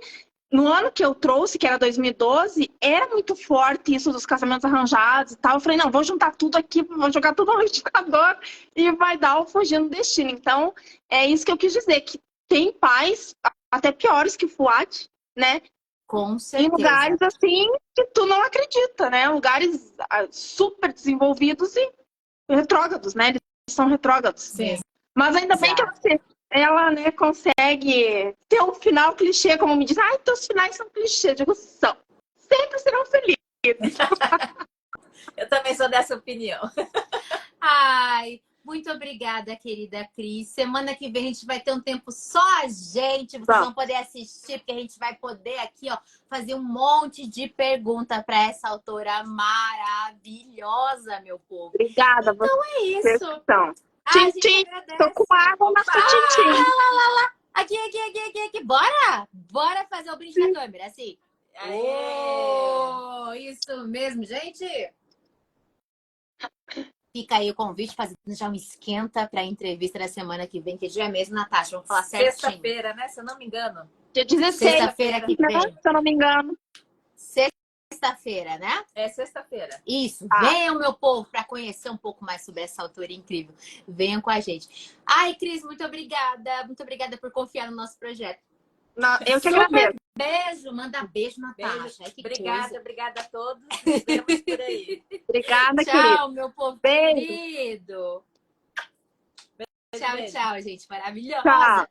no ano que eu trouxe, que era 2012, era muito forte isso dos casamentos arranjados e tal. Eu falei, não, vou juntar tudo aqui, vou jogar tudo no liquidificador e vai dar o Fugindo do Destino. Então, é isso que eu quis dizer, que tem pais até piores que o Fuad, né? Com certeza. Em lugares assim que tu não acredita, né? Lugares super desenvolvidos e retrógrados, né? Eles são retrógrados. Sim. Mas ainda bem que ela né, consegue ter um final clichê, como me diz. Ai, teus finais são clichê. Eu digo, são. Sempre serão felizes. Eu também sou dessa opinião. Ai, muito obrigada, querida Cris. Semana que vem a gente vai ter um tempo só a gente. Vocês vão poder assistir, porque a gente vai poder aqui, ó, fazer um monte de pergunta para essa autora maravilhosa, meu povo. Obrigada. Então é isso. Tchim, tô com água na sua tintim. Aqui. Bora fazer o brinde na câmera, assim. Aê! Isso mesmo, gente. Fica aí o convite, fazendo já um esquenta para a entrevista da semana que vem, que dia é mesmo, Natasha? Vamos falar certinho. Sexta-feira, né? Se eu não me engano. Dia 16. Sexta-feira que vem. Se eu não me engano. Sexta-feira, né? É sexta-feira. Isso. Venham, meu povo, para conhecer um pouco mais sobre essa autora incrível. Venham com a gente. Ai, Cris, muito obrigada. Muito obrigada por confiar no nosso projeto. Não, eu que agradeço. Beijo. Manda beijo, Natasha. Ai, Obrigada a todos. Nos vemos por aí. Obrigada, tchau, querida. meu povo Beijo. querido. Tchau, gente. Maravilhosa. Tchau.